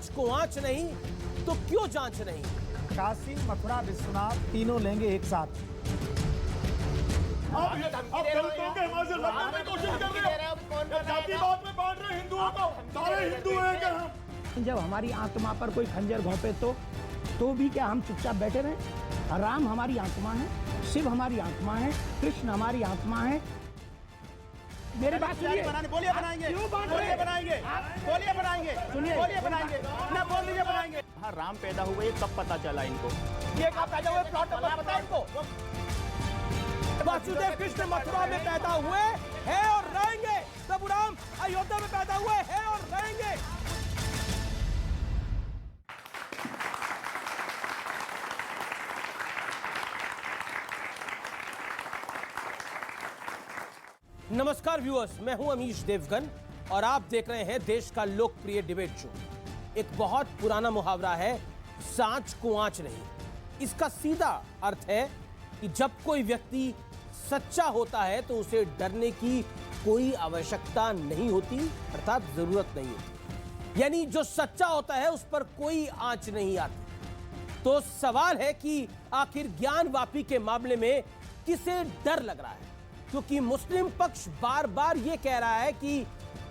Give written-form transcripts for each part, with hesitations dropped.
सांच को आंच नहीं तो क्यों जांच नहीं? काशी, मथुरा, विश्वनाथ तीनों लेंगे एक साथ। आप दलितों के हिमाचल लड़ने की कोशिश कर रहे हो, जातिवाद में बांट रहे हिंदुओं को, सारे हिंदू हैं क्या हम? जब हमारी आत्मा पर कोई खंजर घोंपे तो भी क्या हम चुपचाप बैठे रहें? राम हमारी आत्मा है, शिव हमारी आत्मा है, कृष्ण हमारी आत्मा है। मेरी बात सुनिए। बोलिए बनाएंगे, क्यों बांट रहे बोलिए हैं? बनाएंगे, बोलिए बनाएंगे, सुनिए। बोलिए बनाएंगे, ना बोल लीजिए बनाएंगे। हाँ, राम पैदा हुए ये कब पता चला इनको? ये कब पैदा हुए प्लॉट नंबर पता है इनको? वासुदेव कृष्ण मथुरा में पैदा हुए हैं और रहेंगे। प्रभु राम अयोध्या में पैदा हुए हैं और रहेंगे। नमस्कार व्यूअर्स, मैं हूं अमीश देवगन और आप देख रहे हैं देश का लोकप्रिय डिबेट शो। एक बहुत पुराना मुहावरा है, सांच को आंच नहीं। इसका सीधा अर्थ है कि जब कोई व्यक्ति सच्चा होता है तो उसे डरने की कोई आवश्यकता नहीं होती, अर्थात जरूरत नहीं होती। यानी जो सच्चा होता है उस पर कोई आंच नहीं आती। तो सवाल है कि आखिर ज्ञानवापी के मामले में किसे डर लग रहा है? क्योंकि मुस्लिम पक्ष बार बार यह कह रहा है कि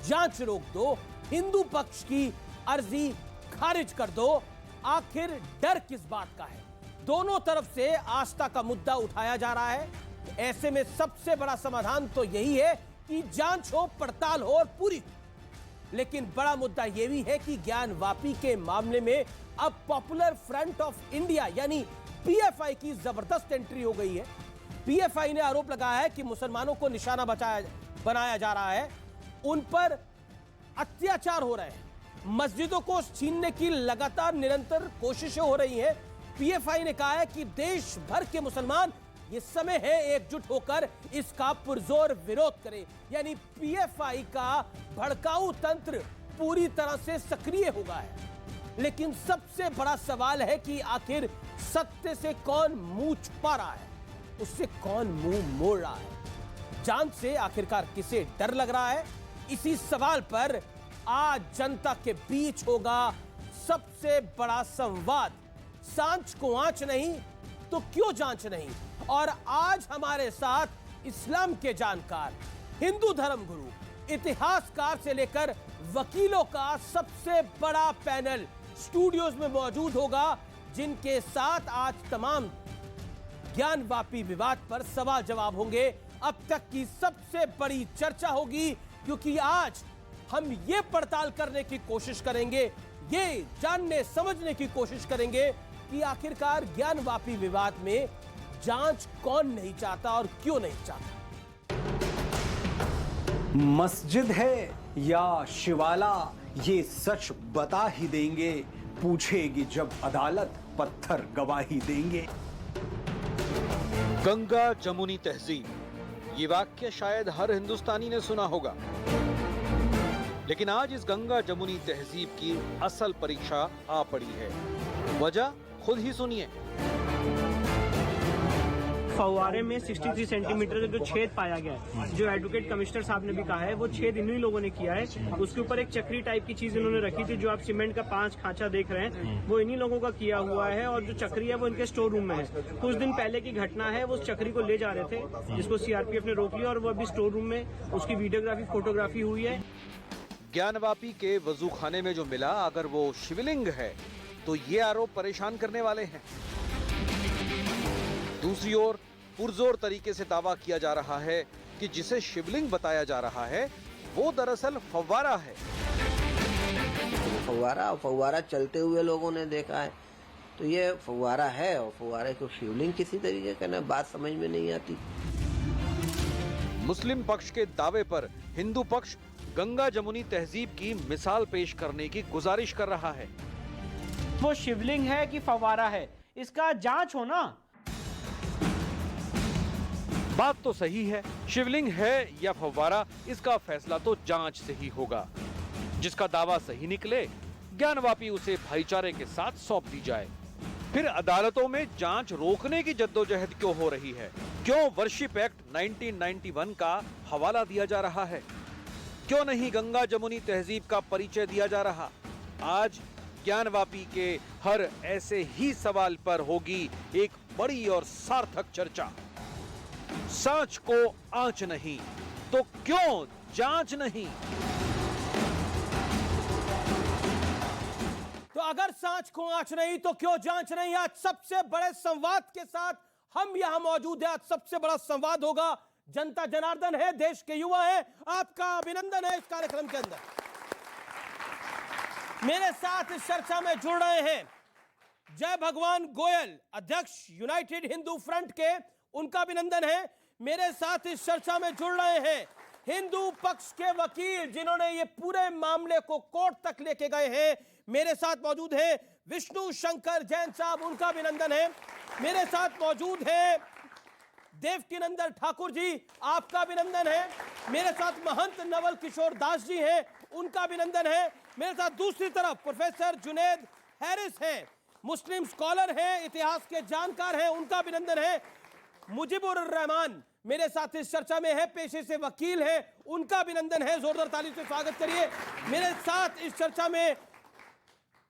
जांच रोक दो, हिंदू पक्ष की अर्जी खारिज कर दो। आखिर डर किस बात का है? दोनों तरफ से आस्था का मुद्दा उठाया जा रहा है। ऐसे में सबसे बड़ा समाधान तो यही है कि जांच हो, पड़ताल हो और पूरी। लेकिन बड़ा मुद्दा यह भी है कि ज्ञानवापी के मामले में अब पॉपुलर फ्रंट ऑफ इंडिया यानी पीएफआई की जबरदस्त एंट्री हो गई है। पीएफआई ने आरोप लगाया है कि मुसलमानों को निशाना बनाया जा रहा है, उन पर अत्याचार हो रहे हैं, मस्जिदों को छीनने की लगातार निरंतर कोशिशें हो रही हैं। पीएफआई ने कहा है कि देश भर के मुसलमान ये समय है एकजुट होकर इसका पुरजोर विरोध करें। यानी पीएफआई का भड़काऊ तंत्र पूरी तरह से सक्रिय हो गया है। लेकिन सबसे बड़ा सवाल है कि आखिर सत्य से कौन मुंह छुपा रहा है, उससे कौन मुंह मोड़ रहा है? जांच से आखिरकार किसे डर लग रहा है? इसी सवाल पर आज जनता के बीच होगा सबसे बड़ा संवाद। सांच को आंच नहीं तो क्यों जांच नहीं? और आज हमारे साथ इस्लाम के जानकार, हिंदू धर्मगुरु, इतिहासकार से लेकर वकीलों का सबसे बड़ा पैनल स्टूडियोज में मौजूद होगा, जिनके साथ आज तमाम ज्ञानवापी विवाद पर सवाल जवाब होंगे। अब तक की सबसे बड़ी चर्चा होगी, क्योंकि आज हम ये पड़ताल करने की कोशिश करेंगे, ये जानने समझने की कोशिश करेंगे कि आखिरकार ज्ञानवापी विवाद में जांच कौन नहीं चाहता और क्यों नहीं चाहता। मस्जिद है या शिवाला, ये सच बता ही देंगे, पूछेगी जब अदालत पत्थर गवाही देंगे। गंगा जमुनी तहजीब, ये वाक्य शायद हर हिंदुस्तानी ने सुना होगा। लेकिन आज इस गंगा जमुनी तहजीब की असल परीक्षा आ पड़ी है। वजह खुद ही सुनिए। फव्वारे में 63 सेंटीमीटर का जो छेद पाया गया है, जो एडवोकेट कमिश्नर साहब ने भी कहा है, वो छेद इन्हीं लोगों ने किया है। उसके ऊपर एक चक्री टाइप की चीज इन्होंने रखी थी, जो आप सीमेंट का 5 खांचा देख रहे हैं, वो इन्हीं लोगों का किया हुआ है। और जो चक्री है वो इनके स्टोर रूम में है। कुछ दिन पहले की घटना है, वो उस चक्री को ले जा रहे थे, जिसको सीआरपीएफ ने रोक लिया और वो अभी स्टोर रूम में उसकी वीडियोग्राफी, फोटोग्राफी हुई है। ज्ञानवापी के वजू खाने में जो मिला, अगर वो शिवलिंग है तो ये आरोप परेशान करने वाले हैं। दूसरी ओर पुरजोर तरीके से दावा किया जा रहा है कि जिसे शिवलिंग बताया जा रहा है वो दरअसल फव्वारा है। फव्वारा चलते हुए लोगों ने देखा है, तो ये फव्वारा है और फव्वारे को शिवलिंग किसी तरीके का ना, बात समझ में नहीं आती। मुस्लिम पक्ष के दावे पर हिंदू पक्ष गंगा जमुनी तहजीब की मिसाल पेश करने की गुजारिश कर रहा है। वो शिवलिंग है कि फव्वारा है, इसका जांच हो ना। बात तो सही है, शिवलिंग है या फव्वारा, इसका फैसला तो जांच से ही होगा। जिसका दावा सही निकले, ज्ञानवापी उसे भाईचारे के साथ सौंप दी जाए। फिर अदालतों में जांच रोकने की जद्दोजहद क्यों हो रही है? क्यों वर्शिप एक्ट 1991 का हवाला दिया जा रहा है? क्यों नहीं गंगा जमुनी तहजीब का परिचय दिया जा रहा? आज ज्ञानवापी के हर ऐसे ही सवाल पर होगी एक बड़ी और सार्थक चर्चा। सांच को आंच नहीं तो क्यों जांच नहीं? तो अगर सांच को आंच नहीं तो क्यों जांच नहीं? आज सबसे बड़े संवाद के साथ हम यहां मौजूद हैं। आज सबसे बड़ा संवाद होगा। जनता जनार्दन है, देश के युवा है, आपका अभिनंदन है इस कार्यक्रम के अंदर। मेरे साथ इस चर्चा में जुड़ रहे हैं जय भगवान गोयल, अध्यक्ष यूनाइटेड हिंदू फ्रंट के, उनका अभिनंदन है। मेरे साथ इस चर्चा में जुड़ रहे हैं हिंदू पक्ष के वकील जिन्होंने ये पूरे मामले को कोर्ट तक लेके गए हैं। मेरे साथ मौजूद है विष्णु शंकर जैन साहब, उनका अभिनंदन है। मेरे साथ मौजूद है देवकीनंदन ठाकुर जी, आपका अभिनंदन है। मेरे साथ महंत नवल किशोर दास जी हैं, उनका अभिनंदन है। मेरे साथ दूसरी तरफ प्रोफेसर जुनेद हैरिस हैं, मुस्लिम स्कॉलर हैं, इतिहास के जानकार हैं, उनका अभिनंदन है। मुजीबुर रहमान मेरे साथ इस चर्चा में है, पेशे से वकील हैं, उनका अभिनंदन है। जोरदार ताली से स्वागत करिए। मेरे साथ इस चर्चा में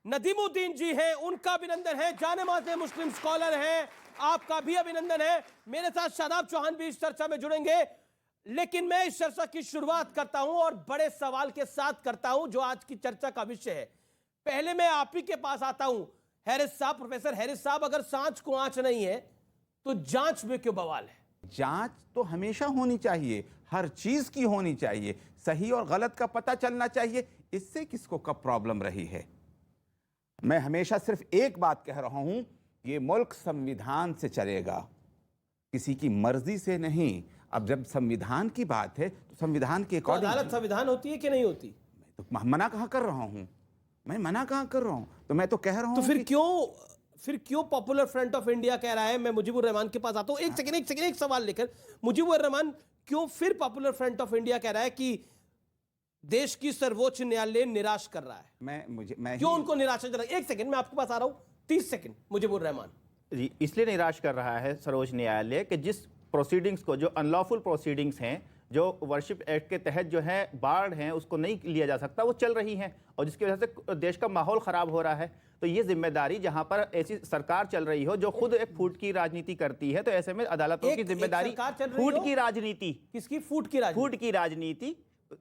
नदीमुद्दीन जी हैं, उनका अभिनंदन है, जाने माने मुस्लिम स्कॉलर हैं, आपका भी अभिनंदन है। मेरे साथ शादाब चौहान भी इस चर्चा में जुड़ेंगे। लेकिन मैं इस चर्चा की शुरुआत करता हूं और बड़े सवाल के साथ करता हूं जो आज की चर्चा का विषय है। पहले मैं आप ही के पास आता हूं, हैरिस साहब, प्रोफेसर हैरिस साहब, अगर सांच को आंच नहीं है तो जांच में क्यों बवाल है? जांच तो हमेशा होनी चाहिए, हर चीज की होनी चाहिए, सही और गलत का पता चलना चाहिए। इससे किसको कब प्रॉब्लम रही है? मैं हमेशा सिर्फ एक बात कह रहा हूं, ये मुल्क संविधान से चलेगा, किसी की मर्जी से नहीं। अब जब संविधान की बात है तो संविधान के तो अदालत संविधान होती है कि नहीं होती? मैं तो मना कहाँ कर रहा हूं, मैं मना कहाँ कर रहा हूं, तो मैं तो कह रहा हूं तो फिर क्यों पॉपुलर फ्रंट ऑफ इंडिया कह रहा है? मैं मुजीबुर रहमान के पास आता हूं। एक सेकंड, एक सवाल लेकर। मुजीबुर रहमान, क्यों फिर पॉपुलर फ्रंट ऑफ इंडिया कह रहा है कि देश की सर्वोच्च न्यायालय निराश कर रहा है? मैं क्यों उनको निराशाजनक? एक सेकंड, मैं आपके पास आ रहा हूं, 30 सेकंड। मुजीबुर रहमान जी, इसलिए निराश कर रहा है सर्वोच्च न्यायालय कि जिस प्रोसीडिंग्स को, जो अनलॉफुल प्रोसीडिंग्स हैं, जो वर्शिप एक्ट के तहत जो है बाढ़ हैं, उसको नहीं लिया जा सकता, वो चल रही हैं और जिसकी वजह से देश का माहौल खराब हो रहा है। तो ये जिम्मेदारी, जहां पर ऐसी सरकार चल रही हो जो खुद एक फूट की राजनीति करती है, तो ऐसे में अदालतों की जिम्मेदारी, फूट की राजनीति, किसकी फूट की राजनीति? फूट की राजनीति,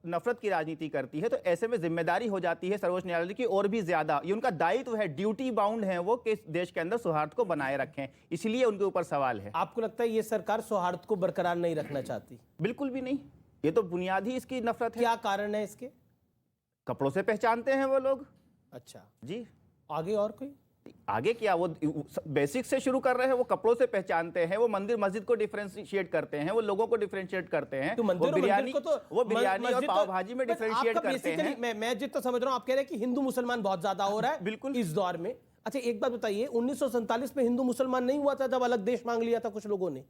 नफरत की राजनीति करती है, तो ऐसे में जिम्मेदारी हो जाती है सर्वोच्च न्यायालय की और भी ज्यादा। ये उनका दायित्व है, ड्यूटी बाउंड है वो, कि देश के अंदर सौहार्द को बनाए रखें, इसलिए उनके ऊपर सवाल है। आपको लगता है ये सरकार सौहार्द को बरकरार नहीं रखना चाहती? बिल्कुल भी नहीं, ये तो बुनियादी इसकी नफरत है। क्या कारण है इसके? कपड़ों से पहचानते हैं वो लोग। अच्छा जी, आगे और कोई? आगे क्या, वो बेसिक से शुरू कर रहे हैं, वो कपड़ों से पहचानते हैं, वो मंदिर मस्जिद को डिफरेंशिएट करते हैं, वो लोगों को डिफरेंशिएट करते हैं, तो वो बिरयानी और तो पाव भाजी में डिफरेंशिएट करते हैं। मैं जितना समझ रहा हूं, आप कह रहे हैं कि हिंदू मुसलमान बहुत ज्यादा हो रहा है बिल्कुल इस दौर में। अच्छा, एक बात बताइए, 1947 में हिंदू मुसलमान नहीं हुआ था जब अलग देश मांग लिया था कुछ लोगों ने?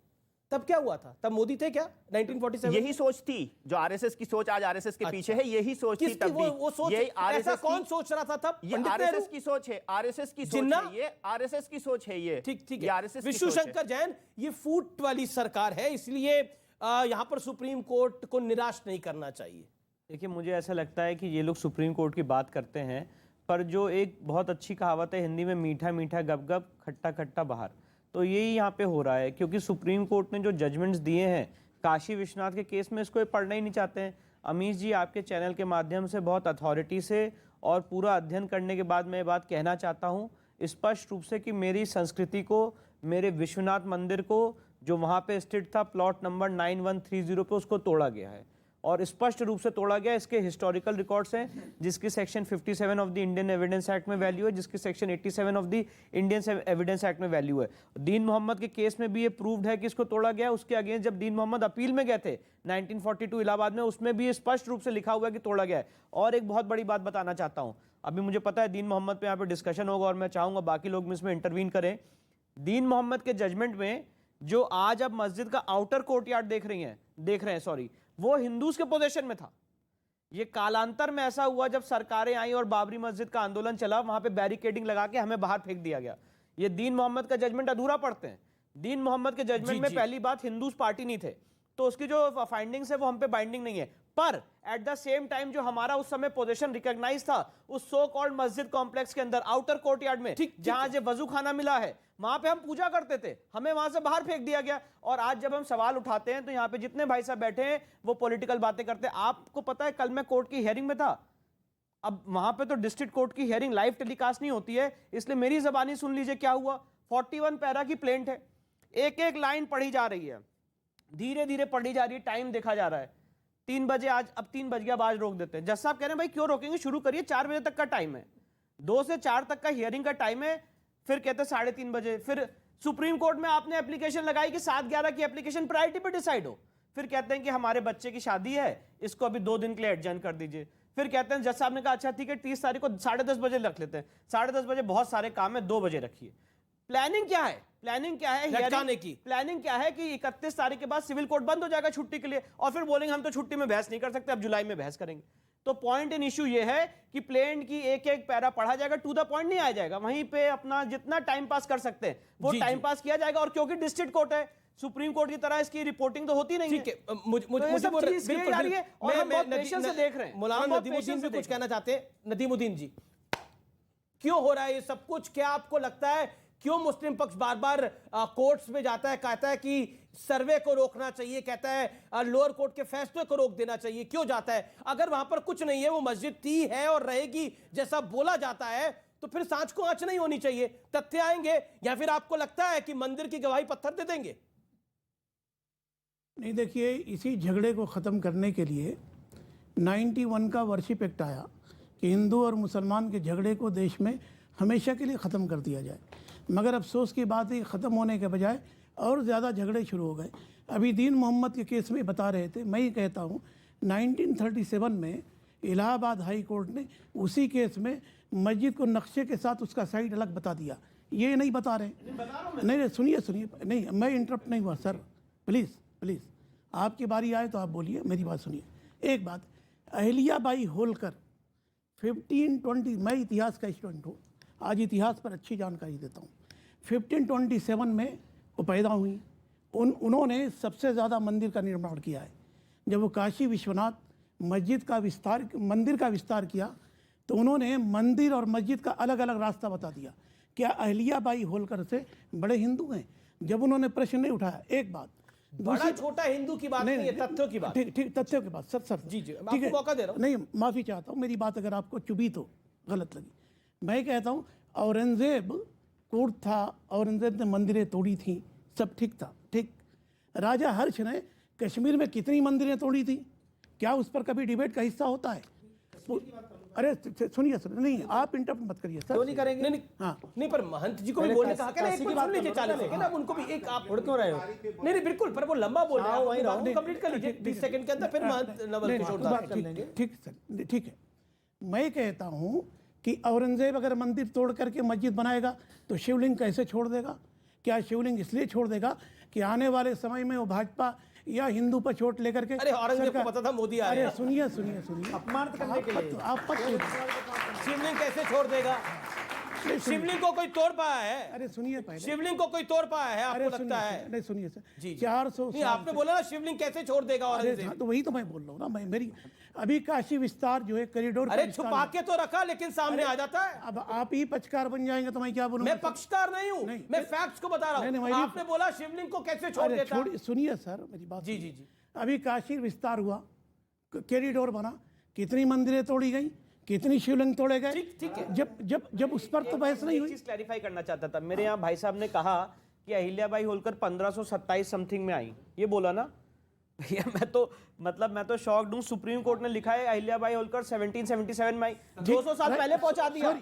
तब क्या हुआ था? तब मोदी थे क्या 1947? यही सोच थी, जो आरएसएस की सोच आज आरएसएस के पीछे है, यही सोच थी तब भी। वो सोच, यही ऐसा कौन सोच रहा था तब? ये आरएसएस की सोच है, आरएसएस की सोच है, ये आरएसएस की सोच है, ये ठीक ये है। आरएसएस की विष्णु सोच है। शंकर जैन, ये फूट वाली सरकार है, इसलिए यहां पर सुप्रीम कोर्ट को निराश नहीं करना चाहिए। देखिए, मुझे ऐसा लगता है कि ये लोग सुप्रीम कोर्ट की बात करते हैं, पर जो एक बहुत अच्छी कहावत है हिंदी में, मीठा मीठा गप गप, खट्टा खट्टा बाहर, तो यही यहाँ पे हो रहा है। क्योंकि सुप्रीम कोर्ट ने जो जजमेंट्स दिए हैं काशी विश्वनाथ के केस में, इसको ये पढ़ना ही नहीं चाहते हैं। अमीश जी, आपके चैनल के माध्यम से बहुत अथॉरिटी से और पूरा अध्ययन करने के बाद मैं ये बात कहना चाहता हूँ स्पष्ट रूप से कि मेरी संस्कृति को, मेरे विश्वनाथ मंदिर को, जो वहाँ पे स्थित था प्लॉट नंबर 9130 पे, उसको तोड़ा गया है और स्पष्ट रूप से तोड़ा गया। इसके हिस्टोरिकल रिकॉर्ड्स हैं, जिसकी section 57 of the Indian evidence act में वैल्यू है, जिसकी section 87 of the Indian evidence act में वैल्यू है। दीन मोहम्मद के केस में भी ये प्रूव्ड है कि इसको तोड़ा गया। उसके अगेंस्ट जब दीन मोहम्मद अपील में गए थे 1942 इलाहाबाद में, उसमें भी स्पष्ट रूप से लिखा हुआ है कि तोड़ा गया है। और एक बहुत बड़ी बात बताना चाहता हूँ, अभी मुझे पता है दीन मोहम्मद पे यहाँ पे डिस्कशन होगा और मैं चाहूँगा बाकी लोग इसमें इंटरवीन करें। दीन मोहम्मद के जजमेंट में जो आज अब मस्जिद का आउटर कोर्टयार्ड देख रहे हैं सॉरी, वो हिंदूज के पोजीशन में था। ये कालांतर में ऐसा हुआ जब सरकारें आई और बाबरी मस्जिद का आंदोलन चला, वहां पे बैरिकेडिंग लगा के हमें बाहर फेंक दिया गया। ये दीन मोहम्मद का जजमेंट अधूरा पढ़ते हैं। दीन मोहम्मद के जजमेंट में पहली बात, हिंदूज पार्टी नहीं थे, तो उसकी जो फाइंडिंग्स है वो हम पे बाइंडिंग नहीं है। पर एट द सेम टाइम जो हमारा उस समय पोजीशन रिकॉग्नाइज था उस सो कॉल्ड मस्जिद कॉम्प्लेक्स के अंदर आउटर कोर्टयार्ड में, जहां जो वजू खाना मिला है, वहां पे हम पूजा करते थे, हमें वहां से बाहर फेंक दिया गया। और आज जब हम सवाल उठाते हैं तो यहाँ पे जितने भाई साहब बैठे हैं वो पॉलिटिकल बातें करते हैं। आपको पता है कल मैं कोर्ट की हियरिंग में था, अब वहां पे तो डिस्ट्रिक्ट कोर्ट की हियरिंग लाइव टेलीकास्ट नहीं होती है, इसलिए मेरी जबानी सुन लीजिए क्या हुआ। 41 पैरा की प्लेंट है, एक एक लाइन पढ़ी जा रही है, धीरे धीरे पढ़ी जा रही है, टाइम देखा जा रहा है 3 बजे, आज अब 3 बज गया, अब आज रोक देते हैं। जज साहब कह रहे हैं भाई क्यों रोकेंगे, शुरू करिए, 4 बजे तक का टाइम है, 2 से 4 तक का हियरिंग का टाइम है। फिर कहते हैं 3:30 बजे, फिर सुप्रीम कोर्ट में आपने एप्लीकेशन लगाई कि 7-11 की एप्लीकेशन प्रायोरिटी पे डिसाइड हो। फिर कहते हैं कि हमारे बच्चे की शादी है, इसको अभी 2 दिन के लिए एडजर्न कर दीजिए। फिर कहते हैं जज साहब ने कहा अच्छा ठीक है 30 तारीख को 10:30 बजे रख लेते हैं। 10:30 बजे बहुत सारे काम है, 2 बजे रखिए। प्लानिंग क्या है, प्लानिंग क्या है लटकाने की? प्लानिंग क्या है कि 31 तारीख के बाद सिविल कोर्ट बंद हो जाएगा छुट्टी के लिए, और फिर बोलेंगे हम तो छुट्टी में बहस नहीं कर सकते, अब जुलाई में बहस करेंगे। तो पॉइंट इन इशू ये है कि प्लेंट की एक एक पैरा पढ़ा जाएगा, टू द पॉइंट नहीं आया जाएगा, वहीं पे अपना जितना टाइम पास कर सकते हैं वो टाइम पास किया जाएगा। और क्योंकि डिस्ट्रिक्ट कोर्ट है, सुप्रीम कोर्ट की तरह इसकी रिपोर्टिंग तो होती नहीं है। ठीक है, मुझे बिल्कुल जा रही है और हम बहुत पेशेंस से देख रहे हैं। मौलाना नदीमुद्दीन भी कुछ कहना चाहते हैं। नदीमुद्दीन जी, क्यों हो रहा है ये सब कुछ? क्या आपको लगता है क्यों मुस्लिम पक्ष बार बार कोर्ट्स में जाता है, कहता है कि सर्वे को रोकना चाहिए, कहता है लोअर कोर्ट के फैसले को रोक देना चाहिए, क्यों जाता है? अगर वहां पर कुछ नहीं है, वो मस्जिद थी, है और रहेगी जैसा बोला जाता है, तो फिर सांच को आंच नहीं होनी चाहिए, तथ्य आएंगे? या फिर आपको लगता है कि मंदिर की गवाही पत्थर दे देंगे? नहीं, देखिए, इसी झगड़े को ख़त्म करने के लिए 91 का वर्शिप एक्ट आया कि हिंदू और मुसलमान के झगड़े को देश में हमेशा के लिए ख़त्म कर दिया जाए। मगर अफसोस की बात है, ख़त्म होने के बजाय और ज़्यादा झगड़े शुरू हो गए। अभी दीन मोहम्मद के केस में बता रहे थे, मैं ही कहता हूँ 1937 में इलाहाबाद हाई कोर्ट ने उसी केस में मस्जिद को नक्शे के साथ उसका साइड अलग बता दिया। ये नहीं बता रहे। नहीं, सुनिए, नहीं, मैं इंटरप्ट नहीं हुआ सर, प्लीज़ आपकी बारी आए तो आप बोलिए, मेरी बात सुनिए। एक बात, अहिल्याबाई होलकर 1520, मैं इतिहास का स्टूडेंट हूँ, आज इतिहास पर अच्छी जानकारी देता हूँ। 1527 में वो पैदा हुई। उन्होंने सबसे ज़्यादा मंदिर का निर्माण किया है। जब वो काशी विश्वनाथ मंदिर का विस्तार किया तो उन्होंने मंदिर और मस्जिद का अलग अलग रास्ता बता दिया। क्या अहिल्याबाई होलकर से बड़े हिंदू हैं? जब उन्होंने प्रश्न नहीं उठाया। एक बात, बड़ा छोटा हिंदू की बात नहीं है, तथ्यों की बात। ठीक, तथ्यों की बात सर जी, आपको मौका दे रहा हूं। नहीं, माफ़ी चाहता हूँ, मेरी बात अगर आपको चुभी तो गलत लगी। मैं कहता हूँ औरंगजेब कोर्ट था, औरंगजेब ने मंदिरें तोड़ी थी, सब ठीक था, ठीक। राजा हर्ष ने कश्मीर में कितनी मंदिरें तोड़ी थी? क्या उस पर कभी डिबेट का हिस्सा होता है? अरे सुनिए, नहीं आप इंटरप्ट मत करिए सर। नहीं करेंगे। नहीं, पर महंत जी को भी बोलने कहा ना, एक बात सुन लीजिए 40 सेकंड, अब उनको भी एक आप उड़ क्यों रहे हो? नहीं, बिल्कुल, पर वो लंबा बोल रहे हैं, वहीं रहो, कंप्लीट कर लीजिए 20 सेकंड के अंदर, फिर महंत नवल किशोर दास कर लेंगे। ठीक है। मैं कहता हूँ कि औरंगजेब अगर मंदिर तोड़ करके मस्जिद बनाएगा तो शिवलिंग कैसे छोड़ देगा? क्या शिवलिंग इसलिए छोड़ देगा कि आने वाले समय में वो भाजपा या हिंदू पर चोट लेकर के? अरे औरंगजेब को पता था मोदी आ रहे हैं। सुनिए, अपमान करने के लिए आप शिवलिंग कैसे छोड़ देगा? शिवलिंग को कोई तोड़ पाया है? अरे सुनिए, पहले शिवलिंग को कोई तोड़ पाया है? आपको लगता है? नहीं, सुनिए सर, जी 400 नहीं, आपने बोला ना शिवलिंग कैसे छोड़ देगा औरंगजेब? तो वही तो मैं बोल रहा हूँ ना, मेरी अभी काशी विस्तार जो है कॉरिडोर, अरे छुपा के तो रखा, लेकिन सामने आ जाता है। अब आप ही पक्षकार बन जाएंगे तो मैं क्या बोलूँ? मैं पक्षकार नहीं हूँ, मैं फैक्ट्स को बता रहा हूँ। आपने बोला शिवलिंग को कैसे छोड़ देता? सुनिए सर मेरी बात। जी। अभी काशी विस्तार हुआ, कॉरिडोर बना, कितनी मंदिरें तोड़ी गई, कितनी शिवलिंग तोड़े गए? ठीक है। जब उस पर तो बहस नहीं हुई। चीज क्लैरिफाई करना चाहता था। मेरे यहाँ भाई साहब ने कहा कि अहिल्याबाई होलकर 1527 समथिंग में आई, ये बोला ना भैया? मैं तो शॉक्ड हूँ। सुप्रीम कोर्ट ने लिखा है अहिल्याबाई होलकर 1777 में आई, 200 साल पहले पहुंचा दिया,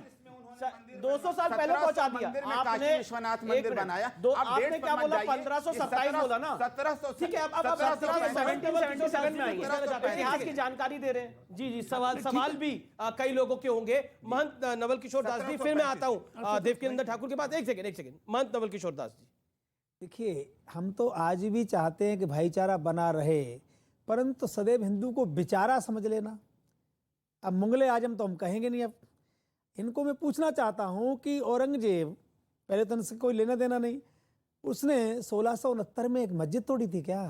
200 साल पहले पहुंचा दिया आपने। विश्वनाथ मंदिर बनाया, आपने क्या बोला? 1527 बोला ना? 1700। ठीक है, अब 1777 में आई, इतिहास की जानकारी दे रहे हैं। जी, सवाल भी कई लोगों के होंगे। महंत नवल किशोर दास जी, फिर मैं आता हूँ देवकीनंदन ठाकुर के पास। एक सेकंड, महंत नवल किशोर दास जी। देखिए, हम तो आज भी चाहते हैं कि भाईचारा बना रहे, परंतु सदैव हिंदू को बेचारा समझ लेना। अब मुगले आजम तो हम कहेंगे नहीं। अब इनको मैं पूछना चाहता हूं कि औरंगजेब, पहले तो उनसे कोई लेना देना नहीं, उसने 1669 में एक मस्जिद तोड़ी थी क्या?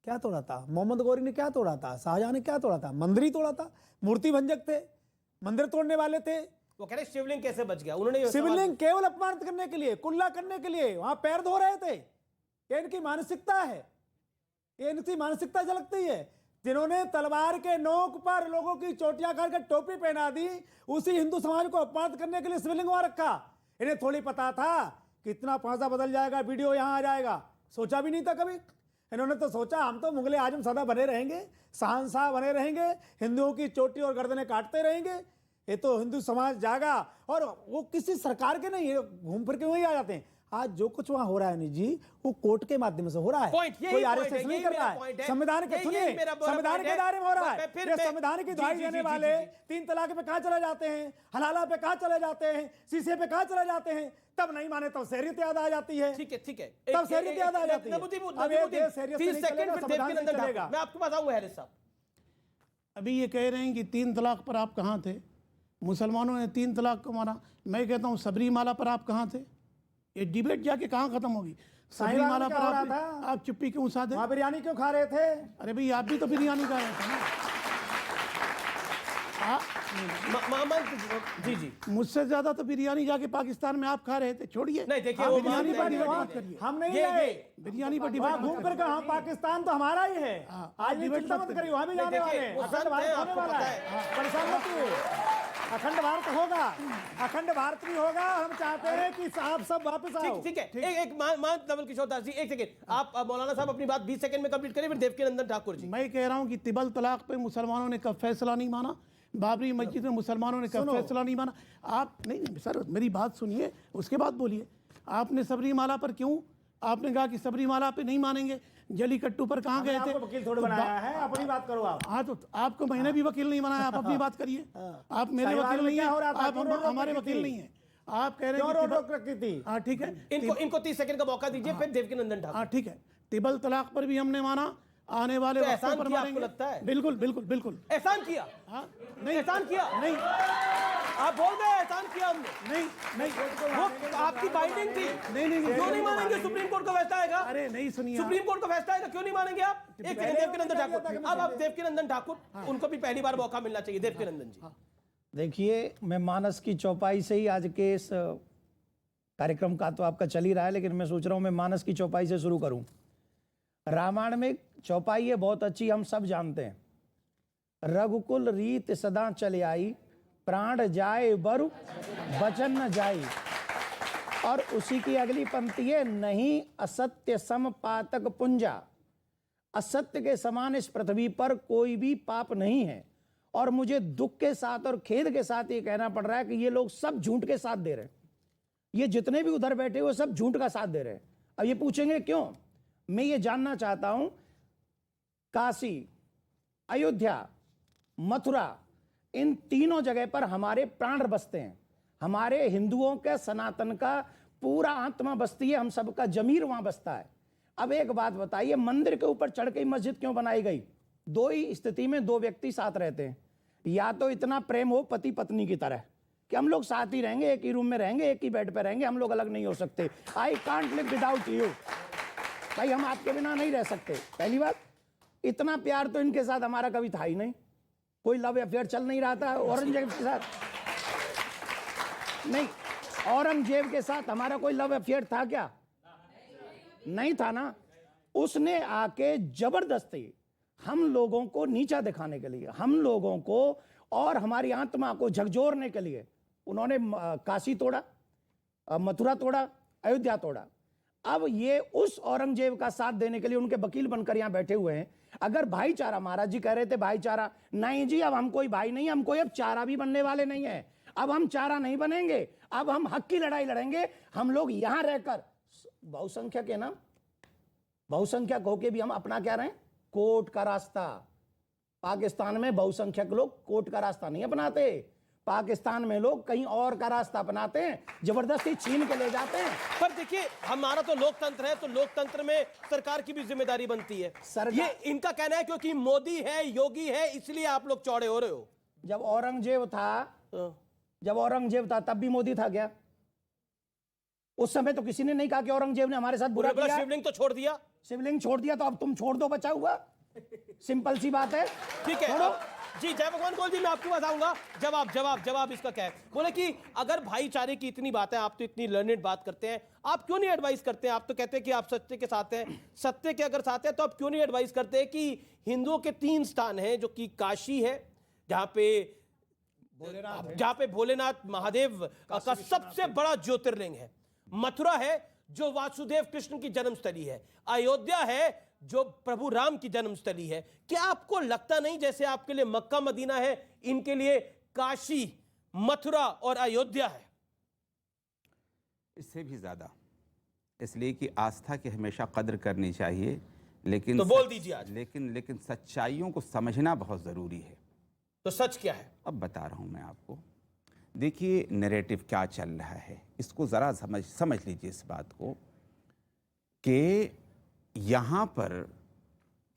क्या तोड़ा था? मोहम्मद गौरी ने क्या तोड़ा था? शाहजहां ने क्या तोड़ा था? मंदिर ही तोड़ा था। मूर्ति भंजक थे, मंदिर तोड़ने वाले थे। वो कह रहे शिवलिंग कैसे बच गया? उन्होंने ये शिवलिंग केवल अपमानित करने के लिए, कुल्ला करने के लिए वहां पैर धो रहे थे। ये इनकी मानसिकता है, ये इनकी मानसिकता झलकती है। जिन्होंने तलवार के नोक पर लोगों की चोटियां काटकर टोपी पहना दी, उसी हिंदू समाज को अपमानित करने के लिए शिवलिंग वहां रखा। इन्हें थोड़ी पता था कि इतना पांचा बदल जाएगा, वीडियो यहां आ जाएगा। सोचा भी नहीं था कभी। इन्होंने तो सोचा हम तो मुगले आजम सदा बने रहेंगे, शहंशाह बने रहेंगे, हिंदुओं की चोटी और गर्दनें काटते रहेंगे। ये तो हिंदू समाज जागा, और वो किसी सरकार के नहीं, घूम फिर के वहीं आ जाते हैं। आज जो कुछ वहां हो रहा है अनिल जी, वो कोर्ट के माध्यम से हो रहा है। कोई आरएसएस नहीं कर रहा है। संविधान के सुनिए, संविधान के दायरे में हो रहा है। ये संविधान की दुहाई देने वाले 3 तलाक पे कहां चले जाते हैं, हलाला पे कहां चले जाते हैं, सीसे पे कहां चले जाते हैं। तब नहीं माने तब शहरियत याद आ जाती है। ठीक है, ठीक है, तब शहरियत याद आ जाती है। मैं आपके पास आऊंगा हैरिस साहब। अभी ये कह रहे हैं कि 3 तलाक पर आप कहाँ थे? मुसलमानों ने 3 तलाक को माना। मैं कहता हूँ सबरीमाला पर आप कहाँ थे? ये डिबेट जाके कहाँ खत्म होगी? सबरीमाला पर आप चुप्पी क्यों साधे? वहाँ बिरयानी क्यों खा रहे थे? अरे भाई आप भी तो बिरयानी खा रहे थे ना। जी जी, मुझसे ज्यादा तो बिरयानी जाके पाकिस्तान में आप खा रहे थे। छोड़िए, नहीं देखिए, आप वो बिरयानी पर डिबेट बात मत करिए। हम नहीं गए बिरयानी पर डिबेट वहाँ घूम फिर हाँ, पाकिस्तान तो हमारा ही है। आज भी चिंता मत करिए, वहाँ भी जाने वाले हैं। अखंड भारत होने वाला है, परेशान मत होइए। अखंड भारत होगा, अखंड भारत भी होगा। हम चाहते हैं कि आप सब वापस आओ। ठीक है, एक नवल किशोर दास जी, एक सेकंड, आप मौलाना साहब अपनी बात 20 सेकंड में कंप्लीट करें, फिर देवकीनंदन ठाकुर जी। मैं कह रहा हूँ कि तिबल तलाक पे मुसलमानों ने कब फैसला नहीं माना? बाबरी मस्जिद में मुसलमानों ने कब फैसला नहीं माना? आप नहीं सर, मेरी बात सुनिए, उसके बाद बोलिए। आपने सबरीमाला पर क्यों आपने कहा कि सबरीमाला पे नहीं मानेंगे? जलीकट्टू पर कहाँ गए थे? वकील थोड़ा बनाया है, अपनी बात करो आप। हाँ, तो आपको मैंने भी वकील नहीं बनाया, आप अपनी बात करिए। आप मेरे वकील नहीं है, आप हमारे वकील नहीं है। आप कह रहे हैं हाँ ठीक है, इनको 30 सेकंड का मौका दीजिए, फिर देवकीनंदन ठाकुर। हाँ ठीक है, तिबल तलाक पर भी हमने माना, आने वाले वक्तों एहसान पर किया मानेंगे। आपको लगता है? बिल्कुल बिल्कुल बिल्कुल एहसान किया। हाँ नहीं, एहसान किया नहीं, आप बोल रहे हैं एहसान किया हमने? नहीं नहीं, वो आपकी बाइंडिंग थी। नहीं, क्यों नहीं मानेंगे? सुप्रीम कोर्ट का फैसला आएगा। अरे नहीं, सुनिए, सुप्रीम कोर्ट का फैसला आएगा, क्यों नहीं मानेंगे आप? एक सेकंड, देवकीनंदन ठाकुर। अब आप देवकीनंदन ठाकुर, उनको भी पहली बार मौका मिलना चाहिए। देवकीनंदन जी, देखिए, मैं मानस की चौपाई से ही आज के इस कार्यक्रम का तो आपका चल ही रहा है, लेकिन मैं सोच रहा हूं मैं मानस की चौपाई से शुरू करूं। रामायण में चौपाई है बहुत अच्छी, हम सब जानते हैं। रघुकुल रीत सदा चले आई, प्राण जाए बरु वचन न जाई। और उसी की अगली पंक्ति है, नहीं असत्य सम पातक पुंजा। असत्य के समान इस पृथ्वी पर कोई भी पाप नहीं है। और मुझे दुख के साथ और खेद के साथ ये कहना पड़ रहा है कि ये लोग सब झूठ के साथ दे रहे हैं। ये जितने भी उधर बैठे हुए सब झूठ का साथ दे रहे हैं। अब ये पूछेंगे क्यों? मैं ये जानना चाहता हूं। काशी, अयोध्या, मथुरा, इन तीनों जगह पर हमारे प्राण बसते हैं। हमारे हिंदुओं के सनातन का पूरा आत्मा बसती है, हम सबका जमीर वहां बसता है। अब एक बात बताइए, मंदिर के ऊपर चढ़ के मस्जिद क्यों बनाई गई? दो ही स्थिति में दो व्यक्ति साथ रहते हैं। या तो इतना प्रेम हो पति पत्नी की तरह कि हम लोग साथ ही रहेंगे, एक ही रूम में रहेंगे, एक ही बेड पे रहेंगे, हम लोग अलग नहीं हो सकते। I can't live without you, भाई हम आपके बिना नहीं रह सकते। पहली बात, इतना प्यार तो इनके साथ हमारा कभी था ही नहीं। कोई लव अफेयर चल नहीं रहा था औरंगजेब के साथ, नहीं, औरंगजेब के साथ हमारा कोई लव अफेयर था क्या? नहीं था ना। उसने आके जबरदस्ती हम लोगों को नीचा दिखाने के लिए, हम लोगों को और हमारी आत्मा को झकझोरने के लिए उन्होंने काशी तोड़ा, मथुरा तोड़ा, अयोध्या तोड़ा। अब ये उस औरंगजेब का साथ देने के लिए उनके वकील बनकर यहां बैठे हुए हैं। अगर भाईचारा, महाराज जी कह रहे थे भाईचारा, नहीं जी, अब हम कोई भाई नहीं, हम कोई अब चारा भी बनने वाले नहीं है। अब हम चारा नहीं बनेंगे, अब हम हक की लड़ाई लड़ेंगे। हम लोग यहां रहकर बहुसंख्यक है ना, बहुसंख्यक होके भी हम अपना क्या रहे, कोर्ट का रास्ता। पाकिस्तान में बहुसंख्यक लोग कोर्ट का रास्ता नहीं अपनाते, पाकिस्तान में लोग कहीं और का रास्ता अपनाते हैं, जबरदस्ती छीन के ले जाते हैं। पर देखिए, हमारा तो लोकतंत्र है, तो लोकतंत्र में सरकार की भी जिम्मेदारी बनती है। ये इनका कहना है क्योंकि मोदी है, योगी है, इसलिए आप लोग चौड़े हो रहे हो। जब औरंगजेब था तब भी मोदी था क्या? उस समय तो किसी ने नहीं कहा कि औरंगजेब ने हमारे साथ बुरा किया। शिवलिंग तो छोड़ दिया, शिवलिंग छोड़ दिया तो अब तुम छोड़ दो, बचा हुआ। सिंपल सी बात है। ठीक है। जी जय भगवान गोयल जी, मैं आपके पास आऊंगा। जवाब इसका क्या है? बोले कि अगर भाईचारे की इतनी बात है, आप तो इतनी लर्नेड बात करते हैं, आप क्यों नहीं एडवाइस करते हैं? आप तो कहते हैं कि आप सत्य के साथ हैं, सत्य के अगर साथ है तो आप क्यों नहीं एडवाइस करते हैं कि हिंदुओं के 3 स्थान हैं, जो कि काशी है जहां पे भोलेनाथ महादेव का सबसे बड़ा ज्योतिर्लिंग है, मथुरा है जो वासुदेव कृष्ण की जन्मस्थली है, अयोध्या है जो प्रभु राम की जन्मस्थली है। क्या आपको लगता नहीं जैसे आपके लिए मक्का मदीना है, इनके लिए काशी, मथुरा और अयोध्या है? इससे भी ज्यादा, इसलिए कि आस्था की हमेशा कद्र करनी चाहिए, लेकिन तो बोल दीजिए आज। लेकिन सच्चाइयों को समझना बहुत जरूरी है। तो सच क्या है? अब बता रहा हूं मैं आपको। देखिए नैरेटिव क्या चल रहा है, इसको जरा समझ लीजिए इस बात को कि यहाँ पर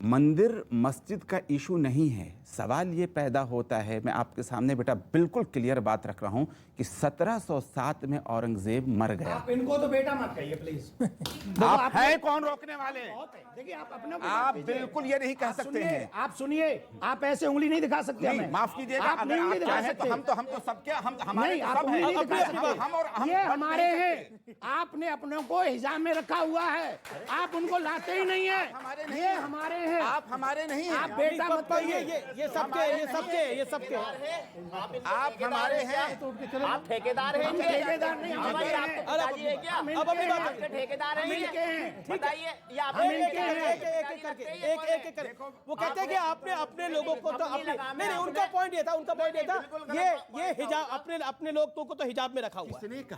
मंदिर मस्जिद का इशू नहीं है। सवाल ये पैदा होता है, मैं आपके सामने बेटा बिल्कुल क्लियर बात रख रहा हूँ कि 1707 में औरंगजेब मर गया। आप इनको तो बेटा मत कहिए प्लीज। आप हैं कौन रोकने वाले? देखिए आप अपने आप बिल्कुल ये नहीं कह सकते हैं। आप सुनिए, आप ऐसे उंगली नहीं दिखा सकते हमें। माफ कीजिएगा, आप अगर नहीं आप दिखा चाहें सकते। तो हम तो सबके हमारे नहीं, तो आप सब उंगली हैं। नहीं दिखा सकते। हम ये हमारे हैं, आपने अपनों को हिजाब में रखा हुआ है, आप उनको लाते ही नहीं है। ये हमारे हैं, आप हमारे नहीं हैं। आप बेटा मत कहिए। ये सबके आप हमारे हैं। आप ठेकेदार हैं, ठेकेदार नहीं, हमारी हमारे आपकी हैं। पिताजी है क्या? अब अपनी बात आपके ठेकेदार हैं मिलके हैं। बताइए, ये आप एक करके वो कहते हैं कि आपने अपने लोगों को तो अपने नहीं, उनका पॉइंट ये था, ये हिजाब अपने लोगों को तो हिजाब में रखा हुआ है।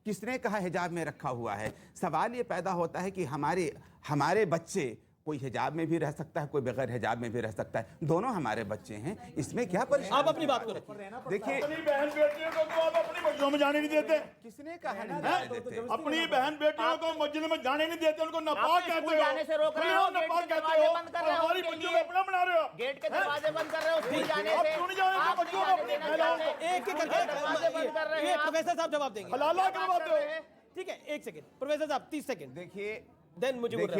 किसने कहा हिजाब में रखा हुआ है? सवाल ये पैदा होता है कि हमारे बच्चे, कोई हिजाब में भी रह सकता है, कोई बगैर हिजाब में भी रह सकता है, दोनों हमारे बच्चे हैं, इसमें क्या परेशानी? आप अपनी बात को रखिए। देखिए अपनी बहन बेटियों को तो आप अपनी मस्जिदों में जाने नहीं देते। किसने कहा नहीं जाने देते? अपनी बहन बेटियों को मस्जिद में जाने नहीं देते, उनको नापाक कहते हो, जाने से रोक रहे हो, नापाक गेट के कहते हो, दरवाजे बंद कर रहे हो, हमारी उनके बच्चियों लिए। को अपना बना रहे हो। गेट के दरवाजे बंद कर रहे हो स्कूल जाने आप से। क्यों नहीं जाने देते आप बच्चों को जाने अपने देना फैलाओ? चाहते हैं। एक दरवाजे बंद कर रहे ये हैं आप। प्रोफेसर साहब जवाब देंगे। हलाला करवाते हो। ठीक है, एक सेकंड प्रोफेसर साहब, 30 सेकंड। देखिए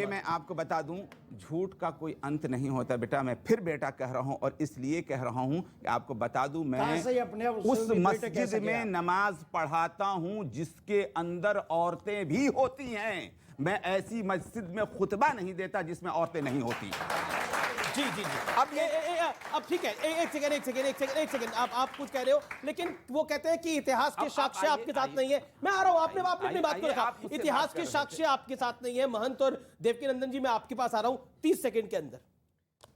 मैं आपको बता दूं, झूठ का कोई अंत नहीं होता बेटा। मैं फिर बेटा कह रहा हूं, और इसलिए कह रहा हूं कि आपको बता दूं, कहाँ से अपने मैं उस मस्जिद में नमाज पढ़ाता हूं जिसके अंदर औरतें भी होती हैं। मैं ऐसी मस्जिद में खुतबा नहीं देता जिसमें औरतें नहीं होती। जी अब ठीक है, एक सेकंड, आप कुछ कह रहे हो, लेकिन वो कहते हैं कि इतिहास के साक्ष्य आपके साथ नहीं है। मैं आ रहा हूं, आपने अपनी बात को रखा। इतिहास के साक्ष्य आपके साथ नहीं है। महंत और देवकीनंदन जी, मैं आपके पास आ रहा हूं 30 सेकंड के अंदर।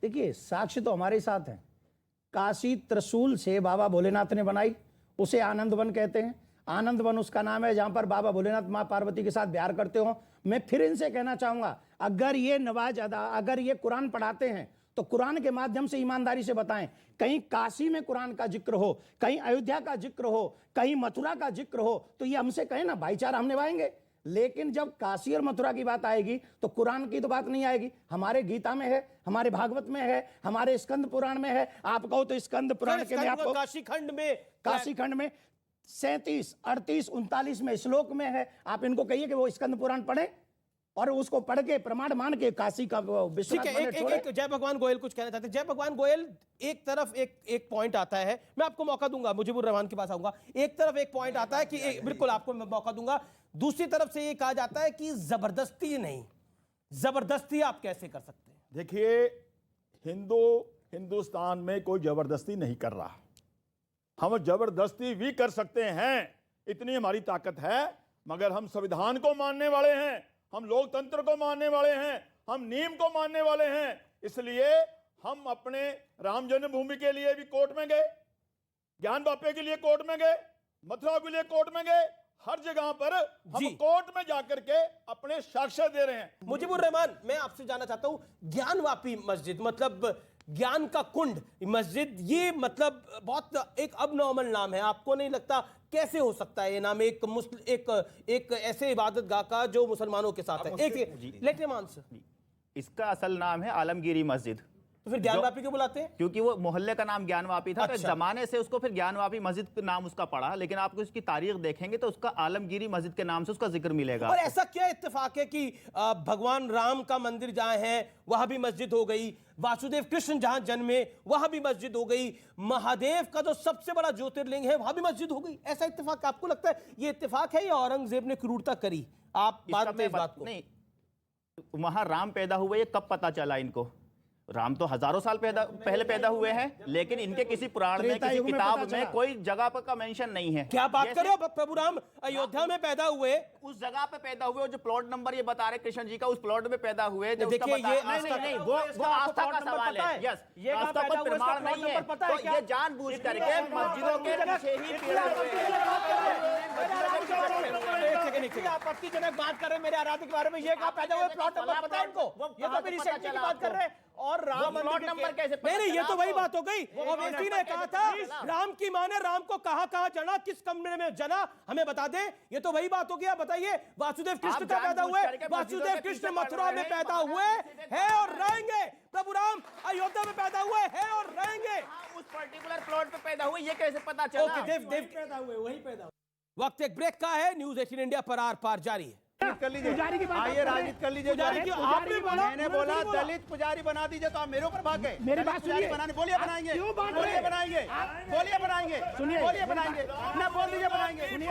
देखिए साक्ष्य तो हमारे साथ हैं। काशी त्रिशूल से बाबा भोलेनाथ ने बनाई, उसे आनंद वन कहते हैं। आनंद वन उसका नाम है जहां पर बाबा भोलेनाथ मां पार्वती के साथ प्यार करते हो। मैं फिर इनसे कहना चाहूंगा, अगर ये नवाज अदा, अगर ये कुरान पढ़ाते हैं तो कुरान के माध्यम से ईमानदारी से बताएं। कहीं काशी में कुरान का जिक्र हो, कहीं अयोध्या का जिक्र हो, कहीं मथुरा का जिक्र हो, तो ये हमसे कहें ना, भाईचारा हम निभाएंगे। लेकिन जब काशी और मथुरा की बात आएगी तो कुरान की तो बात नहीं आएगी। हमारे गीता में है, हमारे भागवत में है, हमारे स्कंद पुराण में है। आप कहो तो स्कंद पुराण के, मैं आपको काशी खंड में 37, 38, 39 में श्लोक में है। आप इनको कहिए कि वो स्कंद पुराण पढ़े और उसको पढ़ के प्रमाण मान के काशी का विश्वास। ठीक है, एक जय भगवान गोयल कुछ कहना चाहते हैं। जय भगवान गोयल, एक तरफ एक पॉइंट आता है, मैं आपको मौका दूंगा, मुजीबुर रहमान के पास आऊंगा। एक तरफ एक पॉइंट आता है कि बिल्कुल आपको मैं मौका दूंगा। दूसरी तरफ से ये कहा जाता है कि जबरदस्ती नहीं, जबरदस्ती आप कैसे कर सकते हैं? देखिए, हिंदुस्तान में कोई जबरदस्ती नहीं कर रहा। हम जबरदस्ती भी कर सकते हैं, इतनी हमारी ताकत है, मगर हम संविधान को मानने वाले हैं, हम लोकतंत्र को मानने वाले हैं, हम नियम को मानने वाले हैं। इसलिए हम अपने राम जन्मभूमि के लिए भी कोर्ट में गए, ज्ञान बापे के लिए कोर्ट में गए, मथुरा के लिए कोर्ट में गए। हर जगह पर हम कोर्ट में जाकर के अपने साक्ष्य दे रहे हैं। मुजीबुर रहमान, मैं आपसे जानना चाहता हूं, ज्ञानवापी मस्जिद मतलब ज्ञान का कुंड मस्जिद, ये मतलब बहुत एक अबनॉर्मल नाम है। आपको नहीं लगता कैसे हो सकता है ये नाम एक ऐसे इबादत गाह का जो मुसलमानों के साथ है? एक लेट हिम आंसर। इसका असल नाम है आलमगीरी मस्जिद। तो फिर ज्ञानवापी क्यों बुलाते हैं? क्योंकि वो मोहल्ले का नाम ज्ञानवापी था, तो अच्छा। जमाने से उसको फिर ज्ञानवापी मस्जिद का नाम उसका पड़ा, लेकिन आप उसकी तारीख देखेंगे तो उसका आलमगीरी मस्जिद के नाम से उसका जिक्र मिलेगा। और ऐसा क्या इत्तेफाक है कि भगवान राम का मंदिर जहां है वहां भी मस्जिद हो गई, वासुदेव कृष्ण जहां जन्मे वहां भी मस्जिद हो गई, महादेव का जो सबसे बड़ा ज्योतिर्लिंग है वहां भी मस्जिद हो गई? ऐसा इत्तेफाक आपको लगता है ये इत्तेफाक है या औरंगजेब ने क्रूरता करी? आप बात में इस बात को नहीं, वहां राम पैदा हुए ये कब पता चला इनको? राम तो हजारों साल पहले पैदा हुए हैं, लेकिन इनके किसी पुराण में, किसी किताब में कोई जगह पर का मेंशन नहीं है। क्या बात कर रहे हो? प्रभु राम अयोध्या में पैदा हुए, उस जगह पे पैदा हुए, जो प्लॉट नंबर ये बता रहे कृष्ण जी का, उस प्लॉट में पैदा हुए। देखिए ये नहीं, वो आस्था का सवाल है। यस, आस्था पर प्रमाण नहीं है, तो ये जानबूझ करके मस्जिदों के पीछे ही आपत्तिजनक बात कर रहे हैं मेरे आराध्य के बारे में। ये कहा पैदा हुए, प्लॉट नंबर पता है इनको? ये तो मेरी सेफ्टी की बात कर रहे हैं। और राम प्लॉट नंबर कैसे पता नहीं, ये चला तो वही आपको? बात हो गई। ओवैसी ने कहा था राम की मां ने राम को कहां जना, किस कमरे में जना, हमें बता दे। ये तो वही बात हो गई। बताइए, वासुदेव कृष्ण का पैदा हुए, वासुदेव कृष्ण मथुरा में पैदा हुए हैं और रहेंगे। प्रभु राम अयोध्या में पैदा हुए हैं और रहेंगे। उस पर्टिकुलर प्लॉट पे पैदा हुए, ये कैसे पता चला? ओके, देव पैदा हुए, वही पैदा हुए। वक्त एक ब्रेक का है। न्यूज 18 इंडिया पर आर पार जारी है। कर लीजिए, आइए राजनीति कर लीजिए। आपने बोला, मैंने बोला दलित पुजारी बना दीजिए, तो आप मेरे ऊपर भाग गए। मेरी बात सुनिए। बनाने बोलिए, बनाएंगे, बोलिए बनाएंगे, बोलिए बनाएंगे, सुनिए, बोलिए बनाएंगे, ना बोल दीजिए बनाएंगे। सुनिए,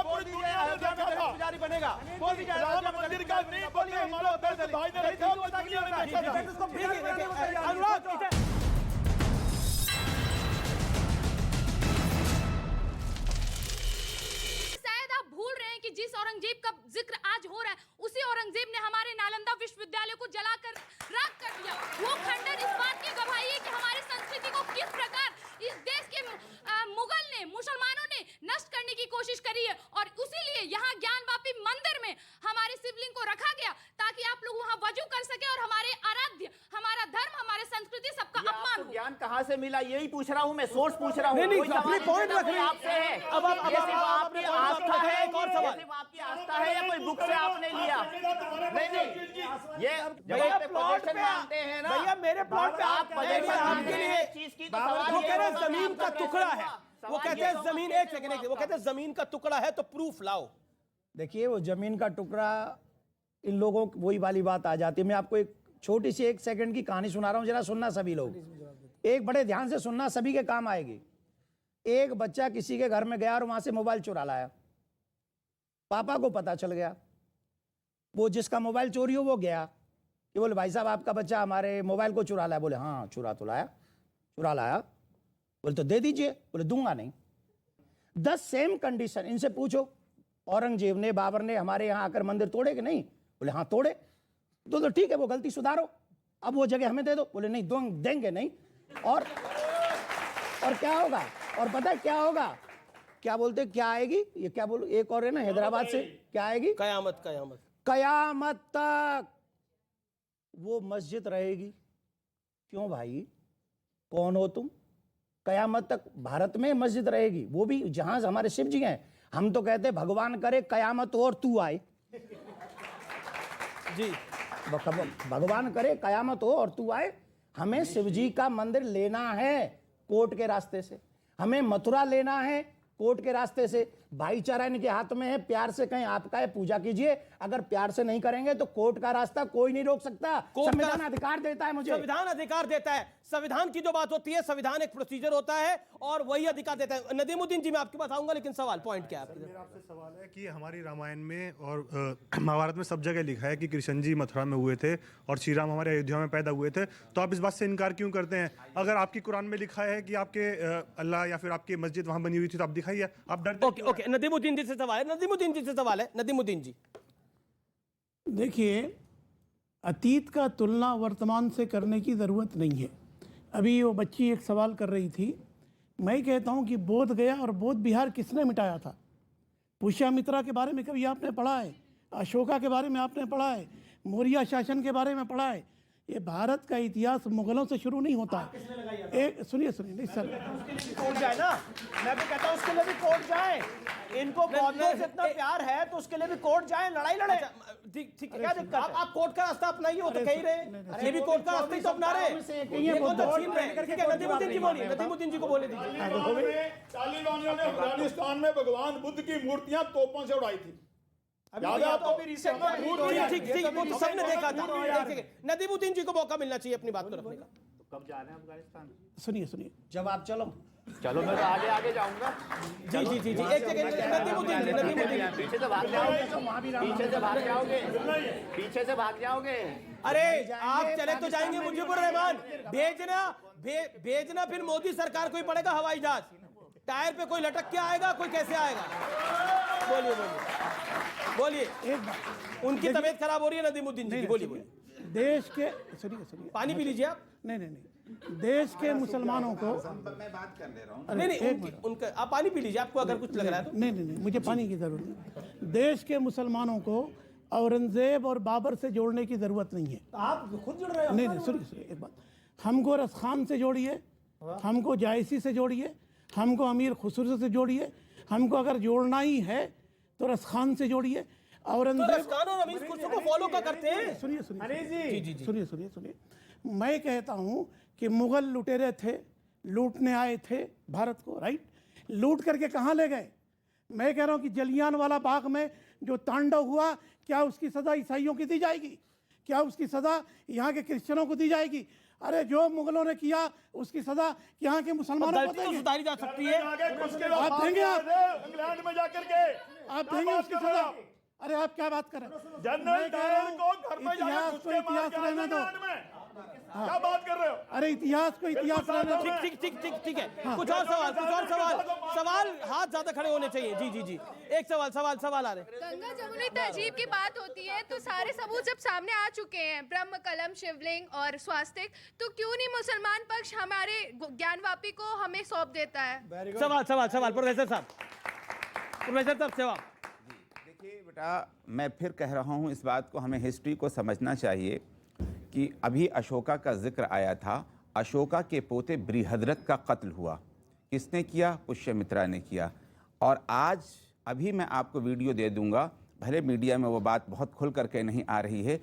बोल दीजिए अयोध्या में दलित पुजारी बनेगा, बोल दीजिए राम मंदिर का भूल रहे हैं कि जिस औरंगजेब का जिक्र आज हो रहा है, उसी औरंगजेब ने हमारे नालंदा विश्वविद्यालय को जलाकर राख कर दिया। वो खंडर इस बात की गवाही है कि हमारी संस्कृति को किस प्रकार इस देश के मुगल ने, मुसलमानों ने नष्ट करने की कोशिश करी है। और इसीलिए यहाँ ज्ञानवापी मंदिर में हमारे शिवलिंग को रखा गया, ताकि आप लोग वहाँ वजू कर सके और हमारे आराध्य, हमारा धर्म, हमारे संस्कृति सबका अपमान हो। ज्ञान कहाँ से मिला, यही पूछ रहा हूँ मैं, सोर्स पूछ रहा हूँ। अपने पॉइंट रख रहे हैं आपसे है। अब आपकी आस्था है, एक और सवाल, आपकी आस्था है या कोई बुक से आपने लिया? नहीं, ये भैया प्लॉट पे मानते हैं ना, भैया मेरे प्लॉट पे आप आपके लिए चीज की, वो कह रहे हैं जमीन का टुकड़ा है, वो कहते हैं जमीन, एक सेकंड, वो कहते हैं जमीन का टुकड़ा है तो प्रूफ लाओ। देखिए, वो जमीन का टुकड़ा, इन लोगों की वही वाली बात आ जाती है। मैं आपको एक छोटी सी 1 सेकंड की कहानी सुना रहा हूं, जरा सुनना सभी लोग, एक बड़े ध्यान से सुनना, सभी के काम आएगी। एक बच्चा किसी के घर में गया और वहां से मोबाइल चुरा लाया। पापा को पता चल गया, वो जिसका मोबाइल चोरी हो वो गया कि बोले भाई साहब आपका बच्चा हमारे मोबाइल को चुरा लाया। बोले हाँ चुरा लाया। बोले तो दे दीजिए। बोले दूंगा नहीं। 10 सेम कंडीशन, इनसे पूछो औरंगजेब ने, बाबर ने हमारे यहाँ आकर मंदिर तोड़े कि नहीं? बोले हाँ तोड़े। तो ठीक है, वो गलती सुधारो, अब वो जगह हमें दे दो। बोले नहीं देंगे नहीं। और क्या होगा? और पता है क्या होगा? क्या बोलते, क्या आएगी? ये क्या बोलो, एक और है ना हैदराबाद से, क्या आएगी? कयामत तक वो मस्जिद रहेगी। क्यों भाई, कौन हो तुम? कयामत तक भारत में मस्जिद रहेगी, वो भी जहां हमारे शिव जी हैं। हम तो कहते भगवान करे कयामत हो और तू आए जी, भगवान करे कयामत हो और तू आए। हमें शिव जी का मंदिर लेना है कोर्ट के रास्ते से, हमें मथुरा लेना है कोर्ट के रास्ते से। भाईचारा इनके हाथ में है, प्यार से कहें आपका है, पूजा कीजिए। अगर प्यार से नहीं करेंगे तो कोर्ट का रास्ता कोई नहीं रोक सकता। संविधान अधिकार देता है मुझे, संविधान अधिकार देता है। संविधान की जो बात होती है, संविधान एक प्रोसीजर होता है और वही अधिकार देता है। नदीमुद्दीन जी मैं आपके पास आऊंगा, लेकिन सवाल पॉइंट क्या है? मेरा आपसे सवाल है कि हमारी रामायण में और महाभारत में सब जगह लिखा है कि कृष्ण जी मथुरा में हुए थे और श्री राम हमारे अयोध्या में पैदा हुए थे, तो आप इस बात से इनकार क्यों करते हैं? अगर आपकी कुरान में लिखा है कि आपके अल्लाह या फिर आपकी मस्जिद वहां बनी हुई थी, तो आप दिखाइए। आप डरते? ओके, नदीमुद्दीन जी से सवाल है, नदीमुद्दीन जी। देखिए, अतीत का तुलना वर्तमान से करने की ज़रूरत नहीं है। अभी वो बच्ची एक सवाल कर रही थी, मैं कहता हूँ कि बोध गया और बोध बिहार किसने मिटाया था? पुष्यमित्रा के बारे में कभी आपने पढ़ा है? अशोका के बारे में आपने पढ़ा है? मौर्य शासन के बारे में पढ़ा है? ये भारत का इतिहास मुगलों से शुरू नहीं होता है। एक सुनिए नहीं सर, कोर्ट जाए ना, मैं भी कहता हूँ उसके लिए भी कोर्ट जाए। इनको बौद्धों से इतना प्यार है तो उसके लिए भी कोर्ट जाए, लड़ाई लड़े। ठीक है, आप कोर्ट का रास्ता अपनाइए, वो तो कह ही रहे हैं, ये भी कोर्ट का रास्ता ही तो अपना रहे हैं, ये कौन सा छीन रहे हैं? ठीक है, नदीमुद्दीन जी बोलिए, नदीमुद्दीन जी को बोले दीजिए। तालिबानियों ने अफगानिस्तान में भगवान बुद्ध की मूर्तियां तोपों से उड़ाई थी, याद है आपको? ठीक, वो तो सबने देखा था। नदीमुद्दीन जी को मौका मिलना चाहिए अपनी बात को रखने का। कब जाना है अफगानिस्तान? सुनिए, जब आप चलो मैं तो आगे जाऊंगा। जी, एक सेकंड, नदीमुद्दीन पीछे से भाग जाओगे, पीछे से भाग जाओगे। अरे आप चले तो जाएंगे मुजीबुर रहमान, भेजना फिर मोदी सरकार को ही पड़ेगा हवाई जहाज, टायर पे कोई लटक के आएगा, कोई कैसे आएगा? बोलिए, उनकी तबीयत खराब हो रही है नदीमुद्दीन जी, बोलिए। देश के सुनिए, पानी पी लीजिए आप। नहीं, देश के मुसलमानों को मैं बात कर ले रहा हूँ। नहीं, उनका आप पानी पी लीजिए, आपको अगर कुछ लग रहा है तो। नहीं, मुझे पानी की जरूरत नहीं। देश के मुसलमानों को औरंगजेब और बाबर से जोड़ने की जरूरत नहीं है। आप खुद जुड़ रहे हो। नहीं, सुनिए एक बात, हमको रसखान से जोड़िए, हमको जायसी से जोड़िए, हमको अमीर खुसरो से जोड़िए, हमको अगर जोड़ना ही है तो रसखान से जोड़िए। औरंगजेब और अमीर खुसरो को फॉलो क्या करते हैं? सुनिए, मैं कहता हूं कि मुगल लुटेरे थे, लूटने आए थे भारत को, राइट? लूट करके कहां ले गए? मैं कह रहा हूं कि जलियांवाला बाग में जो तांडव हुआ, क्या उसकी सजा ईसाइयों की दी जाएगी? क्या उसकी सजा यहाँ के क्रिश्चियनों को दी जाएगी? अरे जो मुगलों ने किया उसकी सजा यहाँ के मुसलमानों को देंगे? सुधारी जा सकती है। आप देंगे? इंग्लैंड में जाकर के आप देंगे उसकी सजा? अरे आप क्या बात कर रहे हैं? जनरल डायर को घर में जाकर इतिहास को इतिहास रहने दो। क्या बात कर रहे हो? अरे इतिहास को इतिहास रहने दो। ठीक है, कुछ और सवाल हाथ ज्यादा खड़े होने चाहिए। जी, एक सवाल आ रहे। गंगा जमुनी तहजीब की बात होती है तो सारे सबूत जब सामने आ चुके हैं, ब्रह्म कलम, शिवलिंग और स्वास्तिक, तो क्यों नहीं मुसलमान पक्ष हमारे ज्ञानवापी को हमें सौंप देता है? सवाल प्रोफेसर साहब सेवा। देखिए बेटा, मैं फिर कह रहा हूँ, इस बात को हमें हिस्ट्री को समझना चाहिए कि अभी अशोका का जिक्र आया था। अशोका के पोते बृहद्रथ का कत्ल हुआ, किसने किया? पुष्यमित्रा ने किया। और आज अभी मैं आपको वीडियो दे दूंगा, भले मीडिया में वो बात बहुत खुल करके नहीं आ रही है,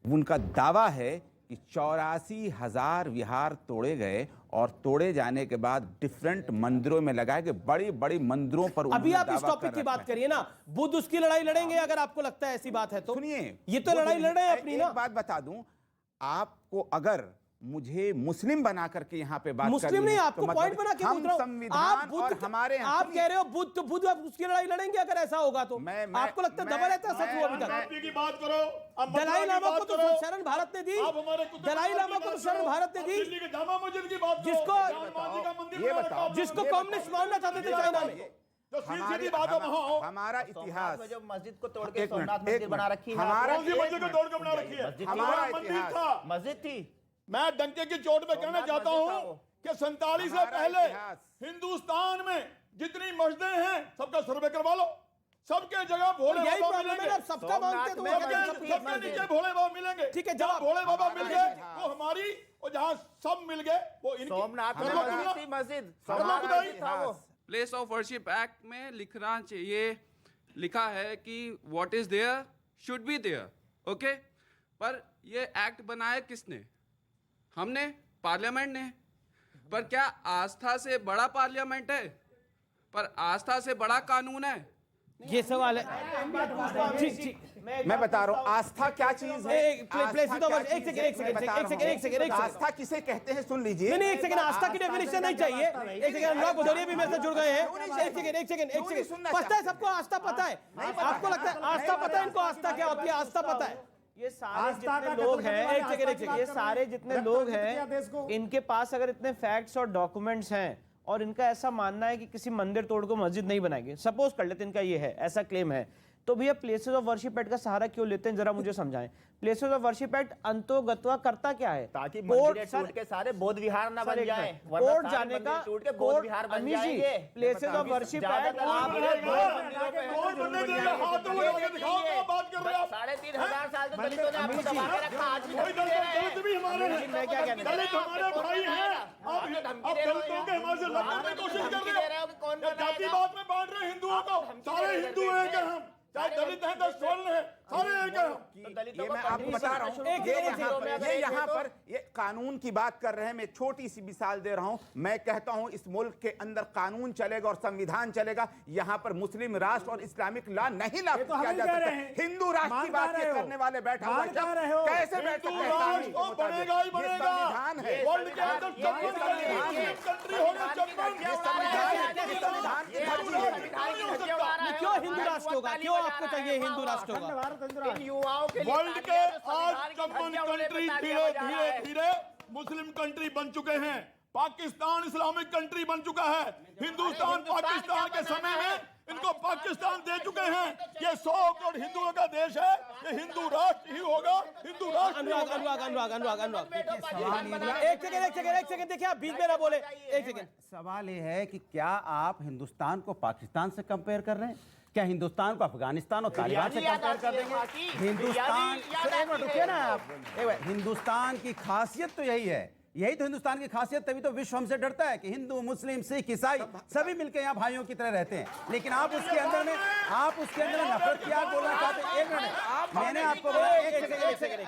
उनका दावा है कि 84,000 विहार तोड़े गए और तोड़े जाने के बाद डिफरेंट मंदिरों में लगाए गए, बड़ी बड़ी मंदिरों पर। अभी आप इस टॉपिक की बात करिए ना, बुद्ध उसकी लड़ाई लड़ेंगे अगर आपको लगता है ऐसी बात है तो। सुनिए, ये तो लड़ाई लड़ रहे हैं अपनी ना। एक बात बता दूं आपको, अगर मुझे मुस्लिम बना करके यहाँ पे बात मुस्लिम नहीं, आपको तो पॉइंट बना के पूछ रहा हूं। संविधान और हमारे आप कह रहे हो बुद्ध उसकी लड़ाई लड़ेंगे अगर ऐसा होगा तो। आपको लगता है दबा रहता है? सच हुआ अभी तक? की बात करो, दलाई लामा को तो शरण भारत ने दी, दलाई लामा को तो शरण भारत ने दी, जामा मस्जिद की बात जिसको कम्युनिस्ट मानना चाहते थे चाइना में। हमारा इतिहास, जो मस्जिद को तोड़ के सोमनाथ मंदिर बना रखी है, मस्जिद थी। मैं डंके की चोट पे कहना चाहता हूँ कि 47 से पहले हिंदुस्तान में जितनी मस्जिदें हैं सबका सर्वे करवा लो, सबके जगह भोले बाबा मिलेंगे, सबका मानते तो सबके नीचे भोले बाबा मिलेंगे। ठीक है, जब भोले बाबा मिल गए वो हमारी, और जहाँ सब मिल गए वो इनकी। सोमनाथ में मस्जिद, प्लेस ऑफ वर्शिप एक्ट में लिखना चाहिए, लिखा है कि what is there should be there, okay? पर ये एक्ट बनाया किसने? हमने, पार्लियामेंट ने। पर क्या आस्था से बड़ा पार्लियामेंट है? पर आस्था से बड़ा कानून है? ये सवाल है। मैं बता रहा हूँ आस्था क्या चीज है। आस्था किसे कहते हैं सुन लीजिए। नहीं, एक सेकंड, आस्था की डेफिनेशन नहीं चाहिए। एक सेकंड, अनुराग भदौरिया भी मेरे से जुड़ गए हैं। एक सेकंड, पता है सबको आस्था पता है? आपको लगता है आस्था पता है इनको? आस्था क्या होती है? आस्था पता है? ये सारे जितने लोग हैं, ये सारे जितने लोग हैं, इनके पास अगर इतने फैक्ट्स और डॉक्यूमेंट्स हैं और इनका ऐसा मानना है कि किसी मंदिर तोड़ को मस्जिद नहीं बनाएंगे, सपोज कर लेते इनका ये है, ऐसा क्लेम है, तो भैया प्लेसेस ऑफ वर्शिप एक्ट का सहारा क्यों लेते हैं? जरा मुझे समझाएं। प्लेसेस ऑफ वर्शिप एक्ट अंतोगत्वा करता क्या है? ताकि मंदिर टूट के सारे बौद्ध विहार ना बन जाए, कोर्ट जाने का, टूट के बौद्ध विहार बन जाएंगे। प्लेसेस ऑफ वर्शिप एक्ट आपने 3,500 साल तो दलितों ने आपको दबा के रखा, आज भी मैं क्या कहना जातिवाद में बांट रहे हिंदुओं को, सारे हिंदू हैं क्या? हम चाहे दलित हैं तो स्वर्ण है, सारे एक हैं। ये मैं आपको बता रहा हूँ, ये यहाँ पर ये कानून की बात कर रहे हैं। मैं छोटी सी मिसाल दे रहा हूँ। मैं कहता हूँ इस मुल्क के अंदर कानून चलेगा और संविधान चलेगा। यहाँ पर मुस्लिम राष्ट्र और इस्लामिक लॉ नहीं लागू किया जा सकता। हिंदू राष्ट्र की बात ये करने वाले बैठा हुआ है, कैसे बैठ सकते हैं? बनेगा ही बनेगा। संविधान है, वर्ल्ड के अंदर 54 कंट्री होगा, 54। क्यों हिंदू राष्ट्र होगा? क्यों आपको चाहिए हिंदू राष्ट्र होगा? युवाओं के वर्ल्ड के आज 54 कंट्री धीरे धीरे धीरे मुस्लिम कंट्री बन चुके हैं। पाकिस्तान इस्लामिक कंट्री बन चुका है। हिंदुस्तान पाकिस्तान के समय में इनको पाकिस्तान दे चुके हैं। ये 100 करोड़ हिंदुओं का देश है। ये हिंदू राष्ट्र ही होगा। हिंदू राष्ट्र। अनुराग एक सेकंड देखिए, आप बीच में ना बोले। एक सेकंड। सवाल ये है कि क्या आप हिंदुस्तान को पाकिस्तान से कंपेयर कर रहे हैं? क्या हिंदुस्तान को अफगानिस्तान और तालिबान से कंपेयर कर देंगे? हिंदुस्तान, एक मिनट रुकिए ना आप। हिंदुस्तान की खासियत तो यही है, यही तो हिंदुस्तान की खासियत। तभी तो विश्व हमसे डरता है कि हिंदू, मुस्लिम, सिख, ईसाई सभी मिलकर यहाँ भाइयों की तरह रहते हैं। लेकिन आप उसके अंदर में नफरत की आग बोलना चाहते हैं। एक मिनट, मैंने आपको बोला, एक सेकंड,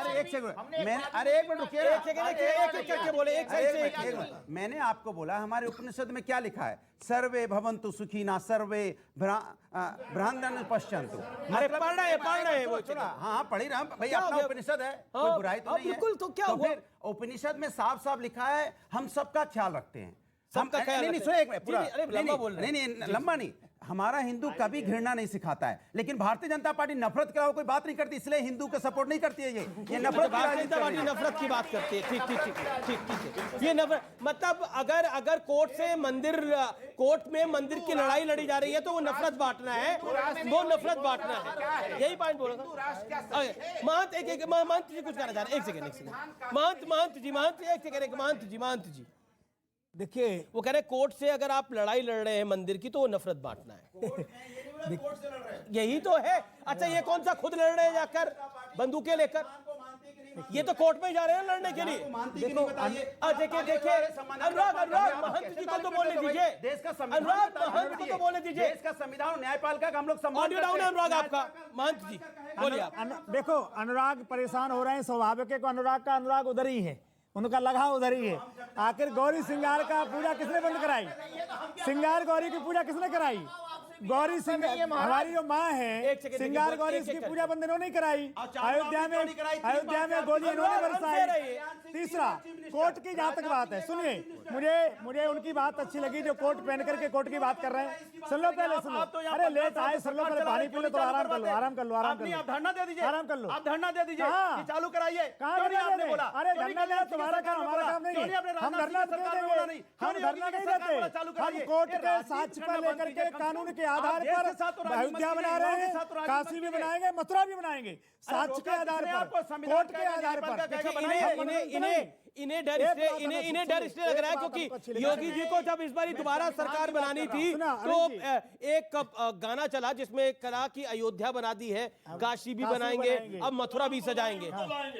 मैंने आपको बोला हमारे उपनिषद में क्या लिखा है? सर्वे भवन्तु सुखिनः सर्वे भ्रांतन् पश्यन्तु। अरे पढ़ रहे हैं वो। हाँ पढ़ ही रहा हूँ भाई, अपना उपनिषद है, कोई बुराई तो नहीं है। बिल्कुल, तो क्या हुआ? फिर उपनिषद में साफ साफ लिखा है हम सबका ख्याल रखते हैं। सबका ख्याल नहीं सुनो एक मिनट पूरा, नहीं लंबा नहीं। हमारा हिंदू कभी घृणा नहीं सिखाता है, लेकिन भारतीय जनता पार्टी नफरत का कोई बात नहीं करती, इसलिए हिंदू को सपोर्ट नहीं करती है। ये नफरत, भारतीय जनता पार्टी नफरत की बात करती है। ठीक। ये नफरत मतलब अगर कोर्ट में मंदिर की लड़ाई लड़ी जा रही है तो वो नफरत बांटना है, वो नफरत बांटना है। यही पॉइंट बोलो। महंत जी कुछ कहना चाह रहे हैं। एक सेकंड। महंत जी देखिए, वो कह रहे कोर्ट से अगर आप लड़ाई लड़ रहे हैं मंदिर की तो वो नफरत बांटना है। यही तो है। अच्छा, ये कौन सा खुद लड़ रहे हैं जाकर बंदूकें लेकर? ये तो कोर्ट में जा रहे हैं लड़ने के लिए। देखिए अनुराग महंत जी को तो बोलने दीजिए। अनुराग महंत को तो बोलने दीजिए। देश का संविधान न्यायपालिका का हम लोग सम्मान ऑडियो डाउन है अनुराग आपका। महंत जी बोलिए आप। देखो, अनुराग परेशान हो रहे हैं, स्वाभाविक है। अनुराग उधर ही है, उनका लगाव उधर ही है। आखिर गौरी श्रृंगार का पूजा किसने बंद कराई? श्रृंगार गौरी की पूजा किसने कराई? गौरी श्रृंगार हमारी जो माँ है, श्रृंगार गौरी की पूजा बंद इन्होंने नहीं कराई। अयोध्या में गोली इन्होंने बरसाई। तीसरा, कोर्ट की जहां तक बात है, सुनिए, मुझे उनकी बात अच्छी लगी जो कोर्ट पहन करके कोर्ट की बात कर रहे हैं। सुन लो पहले, सुन लो। अरे लेट आए, सुन लो पहले, पानी पी लो तो आराम कर लो। आप धरना दे दीजिए, आराम कर लो। आप धरना दे दीजिए, चालू कराइए। कहाँ आपने बोला? अरे धरना देना तुम्हारा काम, हमारा काम नहीं है। हम धरना नहीं देंगे, हम धरना नहीं देते। हम कोर्ट के साक्ष्य पर लेकर के कानून के आधार पर अयोध्या बना रहे हैं, काशी भी बनाएंगे, मथुरा भी बनाएंगे, साक्ष्य के आधार पर, कोर्ट के आधार पर। इन्हें डर इसलिए लग रहा है क्योंकि योगी जी को जब इस बार दोबारा सरकार बनानी थी तो एक गाना चला जिसमें कहा कि अयोध्या बना दी है, काशी भी बनाएंगे, अब मथुरा भी सजाएंगे।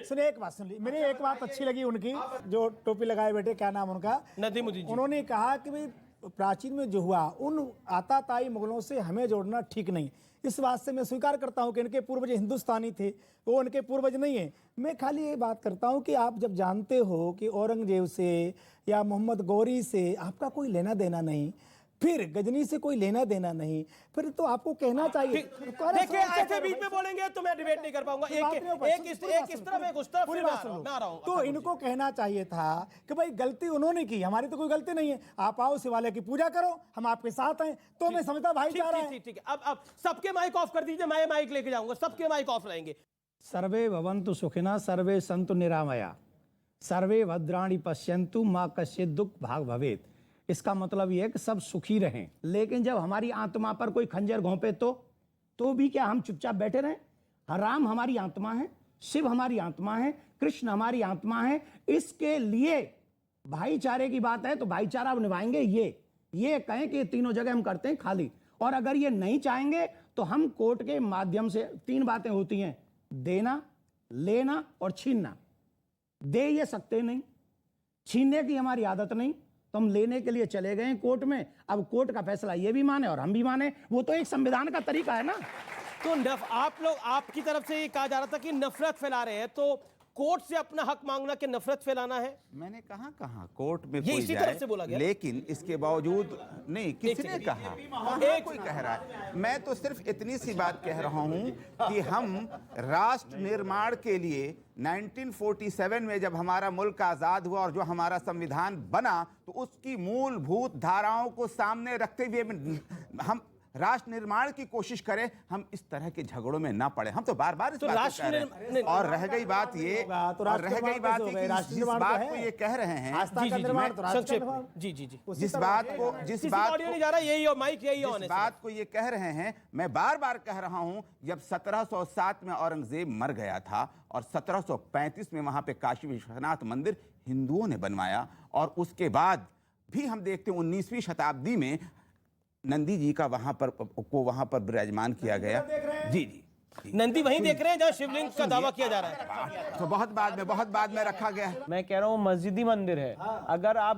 सुनिए, एक बात सुन ली, मेरी एक बात अच्छी लगी उनकी, जो टोपी लगाए बैठे, क्या नाम उनका? नदीमुद्दीन। उन्होंने कहा कि भाई प्राचीन में जो हुआ उन आताताई मुगलों से हमें जोड़ना ठीक नहीं। इस बात से मैं स्वीकार करता हूं कि इनके पूर्वज हिंदुस्तानी थे, वो उनके पूर्वज नहीं है। मैं खाली ये बात करता हूं कि आप जब जानते हो कि औरंगजेब से या मोहम्मद गौरी से आपका कोई लेना देना नहीं, फिर गजनी से कोई लेना देना नहीं, फिर तो आपको कहना चाहिए। देखिए, ऐसे बीच में बोलेंगे तो मैं डिबेट नहीं कर पाऊंगा। एक इस तरफ एक उस तरफ ना रहा हूं। तो इनको कहना चाहिए था कि भाई गलती उन्होंने की, हमारी तो कोई गलती नहीं है। आप आओ, शिवालय की पूजा करो, हम आपके साथ हैं। तो मैं समझता भाईचारा है। ठीक है, अब सबके माइक ऑफ कर दीजिए, मैं माइक लेके जाऊंगा, सबके माइक ऑफ रहेंगे। सर्वे भवन्तु सुखिनः सर्वे सन्तु निरामया सर्वे भद्राणि पश्यन्तु मा कश्चित् दुःख भाग भवेत्। इसका मतलब यह है कि सब सुखी रहें। लेकिन जब हमारी आत्मा पर कोई खंजर घोंपे तो भी क्या हम चुपचाप बैठे रहें? राम हमारी आत्मा है, शिव हमारी आत्मा है, कृष्ण हमारी आत्मा है। इसके लिए भाईचारे की बात है तो भाईचारा निभाएंगे। ये कहें कि ये तीनों जगह हम करते हैं खाली, और अगर ये नहीं चाहेंगे तो हम कोर्ट के माध्यम से 3 बातें होती हैं, देना, लेना और छीनना। दे ये सकते नहीं, छीनने की हमारी आदत नहीं, तो हम लेने के लिए चले गए कोर्ट में। अब कोर्ट का फैसला ये भी माने और हम भी माने, वो तो एक संविधान का तरीका है ना। तो आप लोग, आपकी तरफ से ये कहा जा रहा था कि नफरत फैला रहे हैं, तो कोर्ट से अपना हक मांगना कि नफरत फैलाना है? मैंने कहा कोर्ट में ये कोई इसी जाए, तरफ से बोला गया। लेकिन इसके बावजूद नहीं, किसने कहा? कहाँ कोई कह रहा है? मैं तो सिर्फ इतनी सी बात कह रहा हूं कि हम राष्ट्र निर्माण के लिए 1947 में जब हमारा मुल्क आजाद हुआ और जो हमारा संविधान बना, तो उसकी मूलभूत धाराओं को सामने रखते हुए हम राष्ट्र निर्माण की कोशिश करें, हम इस तरह के झगड़ों में ना पड़े। हम तो बार बार इस बात को कह रहे हैं। और रह गई बात ये, जिस बात को ये कह रहे हैं, जिस बात को ये कह रहे हैं, मैं बार बार कह रहा हूं, जब 1707 में औरंगजेब मर गया था और 1735 में वहां पे काशी विश्वनाथ मंदिर हिंदुओं ने बनवाया, और उसके बाद भी हम देखते हैं 19वीं शताब्दी में नंदी जी का वहां पर विराजमान किया गया। जी जी, नंदी वहीं देख रहे हैं जहां शिवलिंग का दावा किया जा रहा है। तो बहुत बाद में रखा गया। मैं कह रहा हूँ मस्जिदी मंदिर है। अगर आप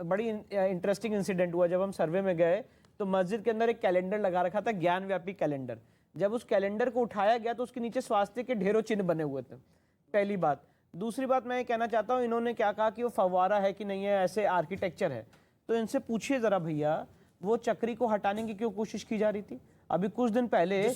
बड़ी इंटरेस्टिंग इंसिडेंट हुआ जब हम सर्वे में गए, तो मस्जिद के अंदर एक कैलेंडर लगा रखा था, ज्ञान व्यापी कैलेंडर। जब उस कैलेंडर को उठाया गया तो उसके नीचे स्वास्थ्य के ढेरों चिन्ह बने हुए थे। पहली बात। दूसरी बात मैं कहना चाहता हूँ, इन्होंने क्या कहा कि वो फव्वारा है कि नहीं है, ऐसे आर्किटेक्चर है। तो इनसे पूछिए जरा भैया, वो चक्री को हटाने की क्यों कोशिश की जा रही थी? अभी कुछ दिन पहले जो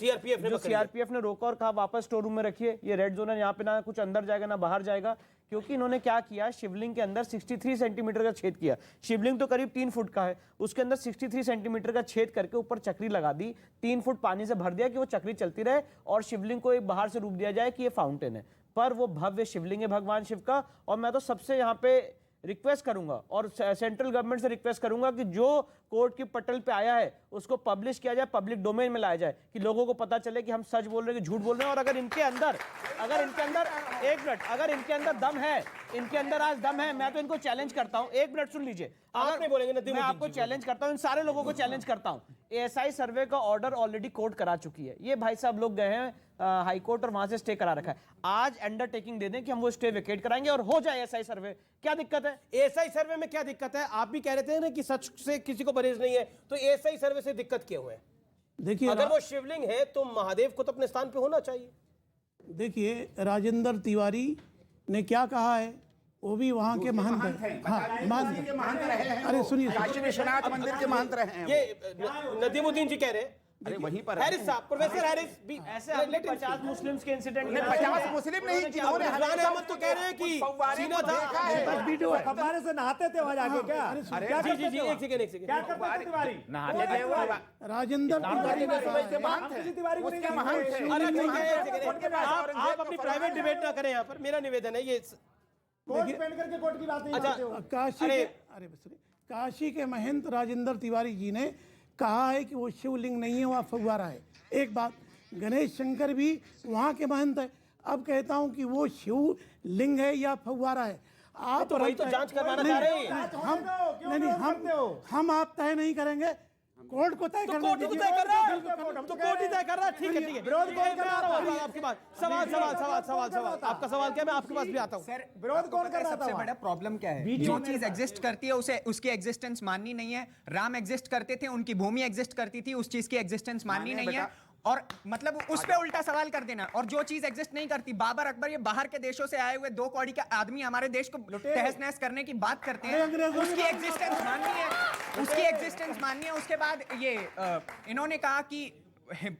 सीआरपीएफ ने रोका और कहा वापस स्टोर रूम में रखिए, ये रेड जोन है, यहाँ पे ना कुछ अंदर जाएगा ना बाहर जाएगा। क्योंकि इन्होंने क्या किया, शिवलिंग के अंदर 63 सेंटीमीटर का छेद किया। शिवलिंग तो करीब 3 फुट का है, उसके अंदर 63 सेंटीमीटर का छेद करके ऊपर चक्री लगा दी, 3 फुट पानी से भर दिया कि वो चक्री चलती रहे, और शिवलिंग को एक बाहर से रूप दिया जाए कि ये फाउंटेन है। पर वो भव्य शिवलिंग है भगवान शिव का। और मैं तो सबसे यहाँ पे रिक्वेस्ट करूंगा और सेंट्रल गवर्नमेंट से रिक्वेस्ट करूंगा कि जो कोर्ट की पटल पे आया है उसको पब्लिश किया जाए, पब्लिक डोमेन में लाया जाए, कि लोगों को पता चले कि हम सच बोल रहे हैं कि झूठ बोल रहे हैं। और अगर इनके अंदर एक मिनट, अगर इनके अंदर दम है, इनके अंदर आज दम है, मैं तो इनको चैलेंज करता हूं। एक मिनट सुन लीजिए, आप नहीं बोलेंगे ना, मैं आपको चैलेंज करता हूं, इन सारे लोगों को चैलेंज करता हूं। एएसआई सर्वे का ऑर्डर ऑलरेडी कोर्ट करा चुकी है। ये भाई साहब लोग गए हैं हाई कोर्ट और वहां से स्टे करा रखा है। आज अंडरटेकिंग दे दें कि हम वो स्टे वेकेट कराएंगे और हो जाए एएसआई सर्वे। क्या दिक्कत है? एएसआई सर्वे में क्या दिक्कत है? आप भी कह रहे थे ना कि सच से किसी को परहेज नहीं है, तो एएसआई सर्वे से दिक्कत क्या हुआ है? देखिए, अगर वो शिवलिंग है तो महादेव को तो अपने स्थान पे होना चाहिए। देखिए, राजेंद्र तिवारी ने क्या कहा है, वो भी वहाँ के महंत हैं। हाँ, महंत रहे हैं। अरे सुनिए, काशी विश्वनाथ मंदिर के महंत रहे हैं। ये नदीमुद्दीन जी कह रहे हैं। अरे वहीं पर हैरिस साहब, प्रोफेसर हैरिस भी ऐसे 50 मुस्लिम्स के इंसिडेंट, 50 मुस्लिम नहीं, जिन्होंने रिजवान अहमद तो कह रहे हैं कि सीना था, वीडियो है, फव्वारे से नहाते थे वहां जाके। क्या जी एक सेकंड क्या करते थे तिवारी? नहाते थे वो राजेंद्र तिवारी को नहीं अरे आप अपनी प्राइवेट डिबेट ना करें यहाँ पर, मेरा निवेदन है। ये कोर्ट पेन करके कोर्ट की बात नहीं करते हो। काशी के महंत राजेंद्र तिवारी जी ने कहा है कि वो शिवलिंग नहीं है, वहाँ फव्वारा है। एक बात, गणेश शंकर भी वहाँ के महंत है। अब कहता हूँ कि वो शिवलिंग है या फव्वारा है, आप तो वही तो जांच करवाना चाह रहे हैं। हम आप तय नहीं करेंगे, कोर्ट को तय करना। कोर्ट ही तय कर रहा है, तो कोर्ट ही तय कर रहा है। ठीक है, विरोध कौन कर रहा है? आपके पास सवाल आपका सवाल क्या है? मैं आपके पास भी आता हूँ। सर, विरोध कौन कर रहा था? सबसे बड़ा प्रॉब्लम क्या है? जो चीज एग्जिस्ट करती है उसे उसकी एग्जिस्टेंस माननी नहीं है। राम एग्जिस्ट करते थे, उनकी भूमि एग्जिस्ट करती थी, उस चीज की एग्जिस्टेंस माननी नहीं है। और मतलब उस पे उल्टा सवाल कर देना। और जो चीज एग्जिस्ट नहीं करती, बाबर अकबर ये बाहर के देशों से आए हुए 2 कौड़ी का आदमी हमारे देश को तहस नहस करने की बात करते हैं, उसकी एग्जिस्टेंस माननी है, उसकी एग्जिस्टेंस माननी है। उसके बाद ये इन्होंने कहा कि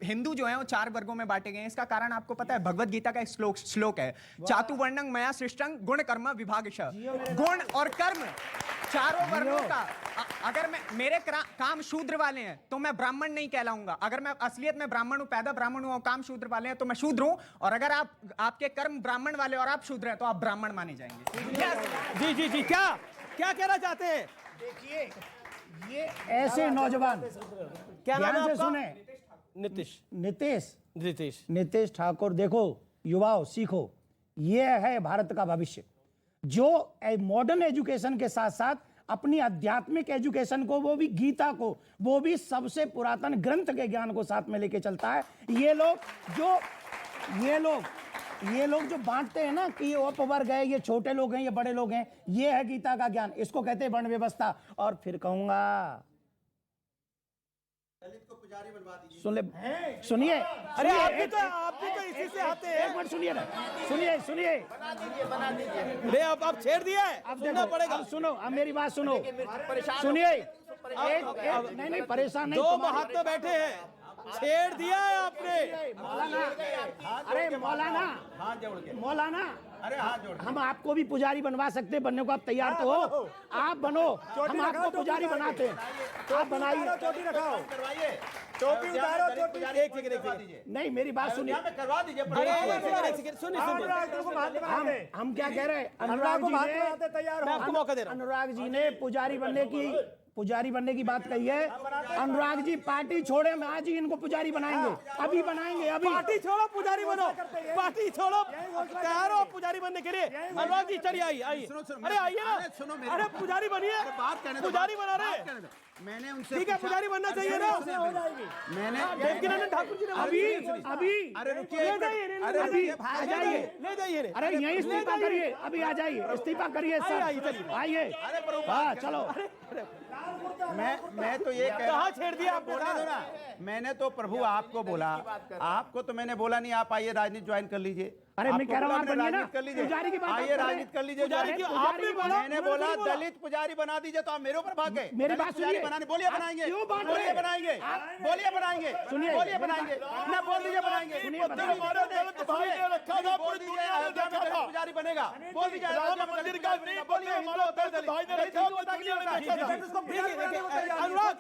हिंदू जो है वो 4 वर्गों में बांटे गए हैं। इसका कारण आपको पता है, भगवत गीता का एक श्लोक है, चातुवर्णं मया सृष्टं गुण कर्म विभागशः। गुण और कर्म चारों वर्गों का, अगर मेरे काम शूद्र वाले हैं तो मैं ब्राह्मण नहीं कहलाऊंगा। अगर मैं असलियत में ब्राह्मण हूं, पैदा ब्राह्मण हूं और काम शूद्र वाले हैं तो मैं शूद्र हूं। और अगर आपके कर्म ब्राह्मण वाले और आप शूद्र हैं तो आप ब्राह्मण माने जाएंगे। जी क्या कहना चाहते हैं? देखिए, ये ऐसे नौजवान, क्या नाम है आपका? सुने, नीतीश ठाकुर। देखो युवाओं, सीखो, ये है भारत का भविष्य, जो मॉडर्न एजुकेशन के साथ साथ अपनी आध्यात्मिक एजुकेशन को, वो भी गीता को, वो भी सबसे पुरातन ग्रंथ के ज्ञान को साथ में लेके चलता है। ये लोग जो बांटते हैं ना कि ये उपवर्ग है, ये छोटे लोग हैं, ये बड़े लोग हैं, ये है गीता का ज्ञान, इसको कहते हैं वर्ण व्यवस्था। और फिर कहूंगा सुन ले, सुनिए। अरे आप भी तो इसी से आते हैं। एक मिनट सुनिए ना, सुनिए। नहीं अब छेड़ दिया है, अब सुनना पड़ेगा। अब सुनो, अब मेरी बात सुनो, सुनिए। नहीं परेशान नहीं, दो महात्मा बैठे हैं, छेड़ दिया है आपने। अरे मौलाना, अरे हाथ जोड़ हम आपको भी पुजारी बनवा सकते हैं, बनने को आप तैयार तो हो? आप बनो, हम आपको पुजारी बनाते हैं, आप बनाइए। चोटी रखाओ, टोपी उतारो, चोटी। एक सेकंड। नहीं मेरी बात सुनिए, करवा दीजिए। सुनिए। हम क्या कह रहे हैं, अनुराग जी ने, आपको मौका दे रहा हूं। अनुराग जी ने पुजारी बनने की बात कही है। अनुराग जी पार्टी छोड़े, हम आज ही इनको पुजारी बनाएंगे, अभी बनाएंगे, अभी। पार्टी छोड़ो, पुजारी बनो, पार्टी छोड़ो, तैयार हो पुजारी बनने के लिए। अनुराग जी चलिए, आइए। अरे आइए ना, अरे पुजारी बनिए, पुजारी बना रहे। मैंने उनसे ठीक है, पुजारी बनना चाहिए ना। मैंने देवकीनंदन ठाकुर जी ने अभी अरे रुकिए, अभी आ जाइए, ले जाइए। अरे यहीं इस्तीफा करिए, अभी आ जाइए, इस्तीफा करिए सर, आइए। हाँ चलो। मैं तो ये कहाँ छेड़ दिया आपने? बोलने दो ना। मैंने तो प्रभु आपको बोला, आपको तो मैंने बोला नहीं आप आइए राजनीति ज्वाइन कर लीजिए। अरे मैं कह रहा हूँ आप बनिए ना, कर लीजिए, पुजारी की बात आइए राजनीति कर लीजिए। मैंने बोला दलित पुजारी बना दीजिए, तो आप मेरे ऊपर भाग गए। मेरी बात सुनिए, बनाने बोलिए बनाएंगे, क्यों बात बोलिए रहे? बनाएंगे, बोलिए बनाएंगे, सुनिए, बोलिए बनाएंगे ना, बोल दीजिए बनाएंगे। पुजारी बनेगा, बोल दीजिए राम मंदिर का नहीं बोलिए, हमारा दलित भाई ने रखा, अनुराग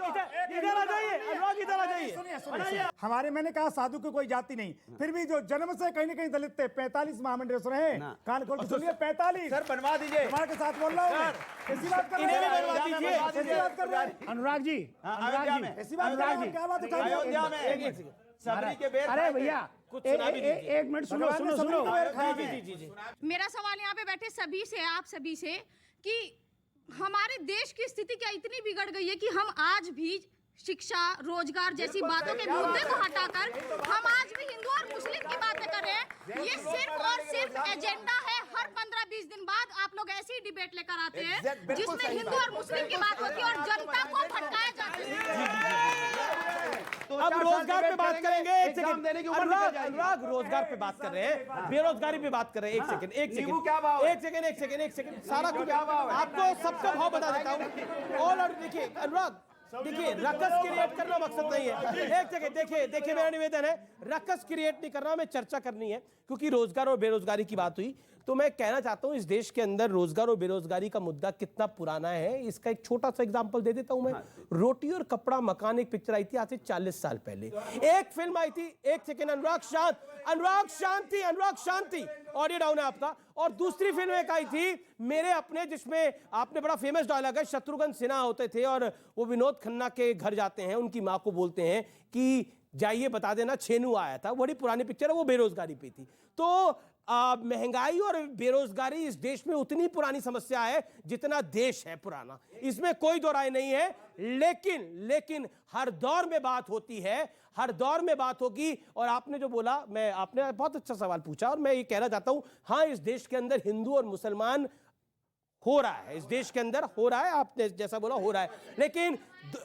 इधर आ जाइए, अनुराग इधर आ जाइए। हमारे, मैंने कहा साधु की कोई जाति नहीं, फिर भी जो जन्म से कहीं न कहीं दलित थे, 45 महामंडलेश्वर हैं, कान खोल के सुनिए, 45। सर बनवा दीजिए, हमारे साथ बोल रहा हूँ, ऐसी बात कर रहे हैं, ऐसी बात कर रहे हैं। अनुराग जी, ऐसी बात कर रहे हैं, क्या बात उठा रहे हैं? अयोध्या में सबरी के बेर। अरे भैया एक मिनट सुनो। मेरा सवाल यहाँ पे बैठे सभी से, आप सभी से, कि हमारे देश की स्थिति क्या इतनी बिगड़ गई है कि हम आज भी शिक्षा, रोजगार जैसी बातों के मुद्दे को हटाकर हम आज भी हिंदू और मुस्लिम की बातें कर रहे हैं। ये सिर्फ और सिर्फ एजेंडा है। हर 15-20 दिन बाद आप लोग ऐसी ही डिबेट लेकर आते हैं जिसमें हिंदू और मुस्लिम की बात होती है और जनता को भटकाया जाता है। अब रोजगार पे बात करेंगे, एक सेकंड। अनुराग रोजगार पे बात कर रहे हैं, बेरोजगारी पे बात कर रहे हैं। एक सेकंड, सारा कुछ आपको सबका भाव बता देता हूँ। और देखिए अनुराग, देखिए रकस क्रिएट करना मकसद नहीं है। एक सेकंड, देखिए मेरा निवेदन है, रकस क्रिएट नहीं करना, हमें चर्चा करनी है, क्योंकि रोजगार और बेरोजगारी की बात हुई। तो मैं कहना चाहता हूं इस देश के अंदर रोजगार और बेरोजगारी का मुद्दा कितना पुराना है, इसका एक छोटा सा एग्जांपल दे देता हूं मैं। रोटी और कपड़ा मकान एक पिक्चर आई थी आज से 40 साल पहले, एक फिल्म आई थी। एक सेकेंड, अनुराग शांति, ऑडियो डाउन है आपका। और दूसरी फिल्म एक आई थी मेरे अपने, जिसमें आपने बड़ा फेमस डायलॉग है, शत्रुघ्न सिन्हा होते थे और वो विनोद खन्ना के घर जाते हैं, उनकी माँ को बोलते हैं कि जाइए बता देना छेनू आया था। बड़ी पुरानी पिक्चर है, वो बेरोजगारी पे थी। तो महंगाई और बेरोजगारी इस देश में उतनी पुरानी समस्या है जितना देश है पुराना, इसमें कोई दो राय नहीं है। लेकिन हर दौर में बात होती है, हर दौर में बात होगी। और आपने जो बोला, आपने बहुत अच्छा सवाल पूछा, और मैं ये कहना चाहता हूं, हाँ इस देश के अंदर हिंदू और मुसलमान हो रहा है, इस देश के अंदर हो रहा है, आपने जैसा बोला हो रहा है। लेकिन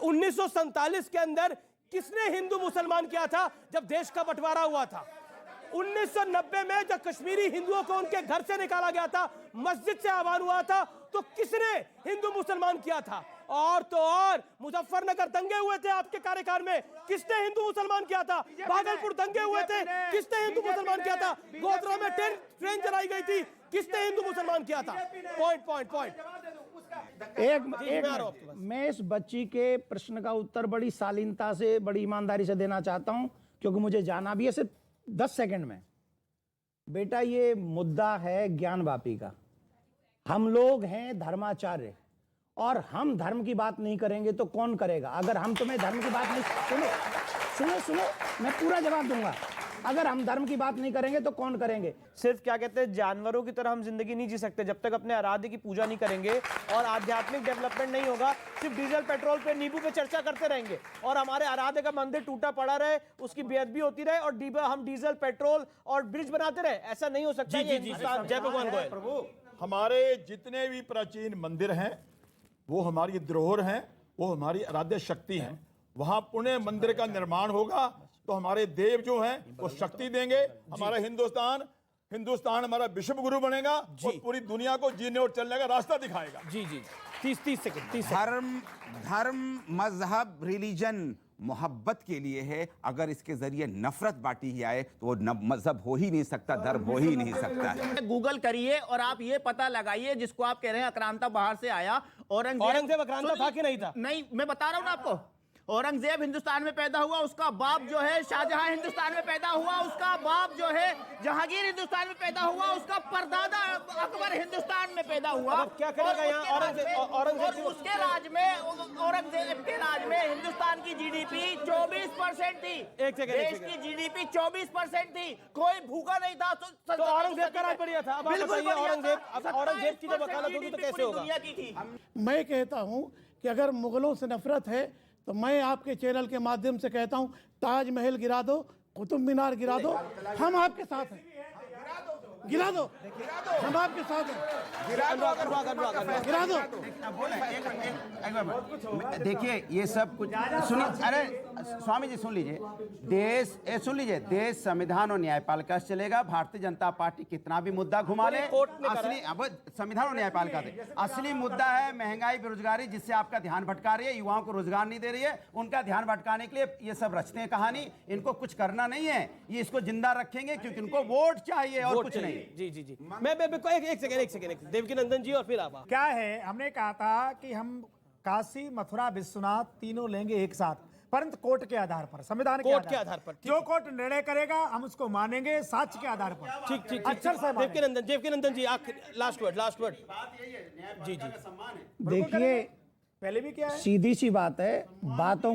1947 के अंदर किसने हिंदू मुसलमान किया था जब देश का बंटवारा हुआ था? 1990 में जब कश्मीरी हिंदुओं को उनके घर से निकाला गया था, मस्जिद से आह्वान हुआ था, तो किसने हिंदू मुसलमान किया था? और तो और मुजफ्फरनगर दंगे हुए थे आपके कार्यकाल में, किसने हिंदू मुसलमान किया था? भागलपुर दंगे हुए थे, किसने हिंदू मुसलमान किया था? गोधरा में ट्रेन चलाई गई थी, किसने हिंदू मुसलमान किया था? पॉइंट। मैं इस बच्ची के प्रश्न का उत्तर बड़ी शालीनता से, बड़ी ईमानदारी से देना चाहता हूं, क्योंकि मुझे जाना भी है सिर्फ 10 सेकंड में। बेटा ये मुद्दा है ज्ञानवापी का। हम लोग हैं धर्माचार्य, और हम धर्म की बात नहीं करेंगे तो कौन करेगा? अगर हम तुम्हें धर्म की बात नहीं, सुनो, मैं पूरा जवाब दूंगा। अगर हम धर्म की बात नहीं करेंगे तो कौन करेंगे? सिर्फ क्या कहते हैं, जानवरों की तरह हम जिंदगी नहीं जी सकते जब तक अपने आराध्य की पूजा नहीं करेंगे और आध्यात्मिक डेवलपमेंट नहीं होगा। सिर्फ डीजल पेट्रोल पे, नींबू पे चर्चा करते रहेंगे और हमारे आराध्य का मंदिर टूटा पड़ा रहे, उसकी बेअदबी होती रहे और हम डीजल पेट्रोल और ब्रिज बनाते रहे, ऐसा नहीं हो सकता। जय भगवान प्रभु। हमारे जितने भी प्राचीन मंदिर हैं वो हमारी धरोहर हैं, वो हमारी आराध्य शक्ति हैं, वहां पुण्य मंदिर का निर्माण होगा तो हमारे देव जो हैं वो शक्ति देंगे, हमारा हिंदुस्तान हमारा विश्व गुरु बनेगा और पूरी दुनिया को जीने और चलने का रास्ता दिखाएगा। जी जी 30 सेकंड। धर्म मजहब रिलीजन मोहब्बत के लिए है। अगर इसके जरिए नफरत बांटी जाए तो वो मजहब हो ही नहीं सकता, धर्म हो ही नहीं सकता है। गूगल करिए और आप ये पता लगाइए जिसको आप कह रहे हैं आक्रांता बाहर से आया, औरंगजेब आक्रांता था कि नहीं था? नहीं, मैं बता रहा हूं ना आपको, औरंगजेब हिंदुस्तान में पैदा हुआ, उसका बाप जो है शाहजहां हिंदुस्तान में पैदा हुआ, उसका बाप जो है जहांगीर हिंदुस्तान में पैदा हुआ, उसका परदादा अकबर हिंदुस्तान में पैदा हुआ। क्या करेगा यहाँ औरंगजेब? उसके राज में हिंदुस्तान की जीडीपी 24% थी। देश की जीडीपी 24% थी। कोई भूखा नहीं था। तो औरंगजेब का राज बढ़िया था। बिल्कुल औरंगजेब की जब वकालत होगी तो कैसे होगा? मैं कहता हूं कि अगर मुगलों से नफरत है तो मैं आपके चैनल के माध्यम से कहता हूं, ताजमहल गिरा दो, कुतुब मीनार गिरा दो, हम आपके साथ हैं। गिरा दो, हम आपके साथ हैं। गिरा दो। देखिए ये सब कुछ सुनिए, अरे स्वामी जी सुन लीजिए, देश संविधान और न्यायपालिका से चलेगा। भारतीय जनता पार्टी कितना भी मुद्दा घुमा ले, असली अब संविधान और न्यायपालिका दे, असली मुद्दा है महंगाई, बेरोजगारी, जिससे आपका ध्यान भटका रही है, युवाओं को रोजगार नहीं दे रही है। उनका ध्यान भटकाने के लिए ये सब रचते हैं कहानी। इनको कुछ करना नहीं है, ये इसको जिंदा रखेंगे क्योंकि उनको वोट चाहिए और कुछ नहीं। जी मैं एक सेकंड देवकीनंदन जी और फिर आप। क्या है, हमने कहा था कि हम काशी, मथुरा, विश्वनाथ तीनों लेंगे एक साथ, परंतु कोर्ट के आधार पर, संविधान के आधार पर। जो कोर्ट निर्णय करेगा हम उसको मानेंगे, साक्ष्य के आधार पर। ठीक अक्षर से देवकीनंदन जी लास्ट वर्ड। जी देखिए, पहले भी क्या है, सीधी सी बात है, बातों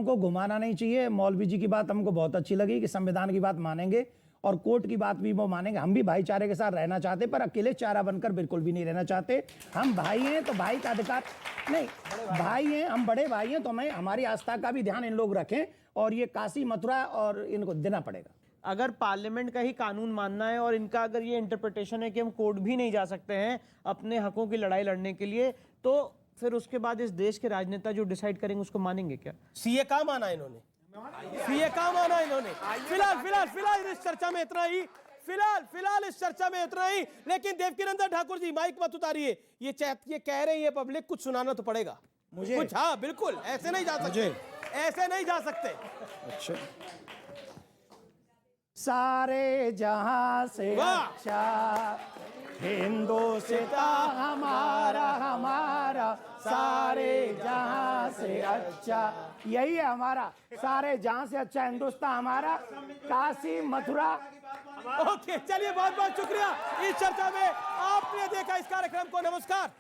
को घुमाना नहीं चाहिए। मौलवी जी की बात हमको बहुत अच्छी लगी कि संविधान की बात मानेंगे और कोर्ट की बात भी वो मानेंगे। हम भी भाईचारे के साथ रहना चाहते, पर अकेले चारा बनकर बिल्कुल भी नहीं रहना चाहते। हम भाई हैं तो भाई का अधिकार नहीं, भाई हैं हम, बड़े भाई हैं, तो हमें हमारी आस्था का भी ध्यान इन लोग रखें और ये काशी, मथुरा और इनको देना पड़ेगा। अगर पार्लियामेंट का ही कानून मानना है और इनका अगर ये इंटरप्रिटेशन है कि हम कोर्ट भी नहीं जा सकते हैं अपने हकों की लड़ाई लड़ने के लिए, तो फिर उसके बाद इस देश के राजनेता जो डिसाइड करेंगे उसको मानेंगे क्या? सीए का माना इन्होंने, फिलहाल इस चर्चा में इतना ही। फिलहाल इस चर्चा में इतना ही। लेकिन देवकीनंदन ठाकुर जी माइक मत उतारिए, ये कह रही है पब्लिक, कुछ सुनाना तो पड़ेगा मुझे कुछ। हाँ बिल्कुल, ऐसे नहीं जा सकते। अच्छा, सारे जहां से अच्छा हिंदुस्तान हमारा, सारे जहां से अच्छा, यही है हमारा, सारे जहां से अच्छा हिंदुस्तान हमारा, काशी, मथुरा। ओके, चलिए बहुत बहुत शुक्रिया इस चर्चा में आपने देखा इस कार्यक्रम को। नमस्कार।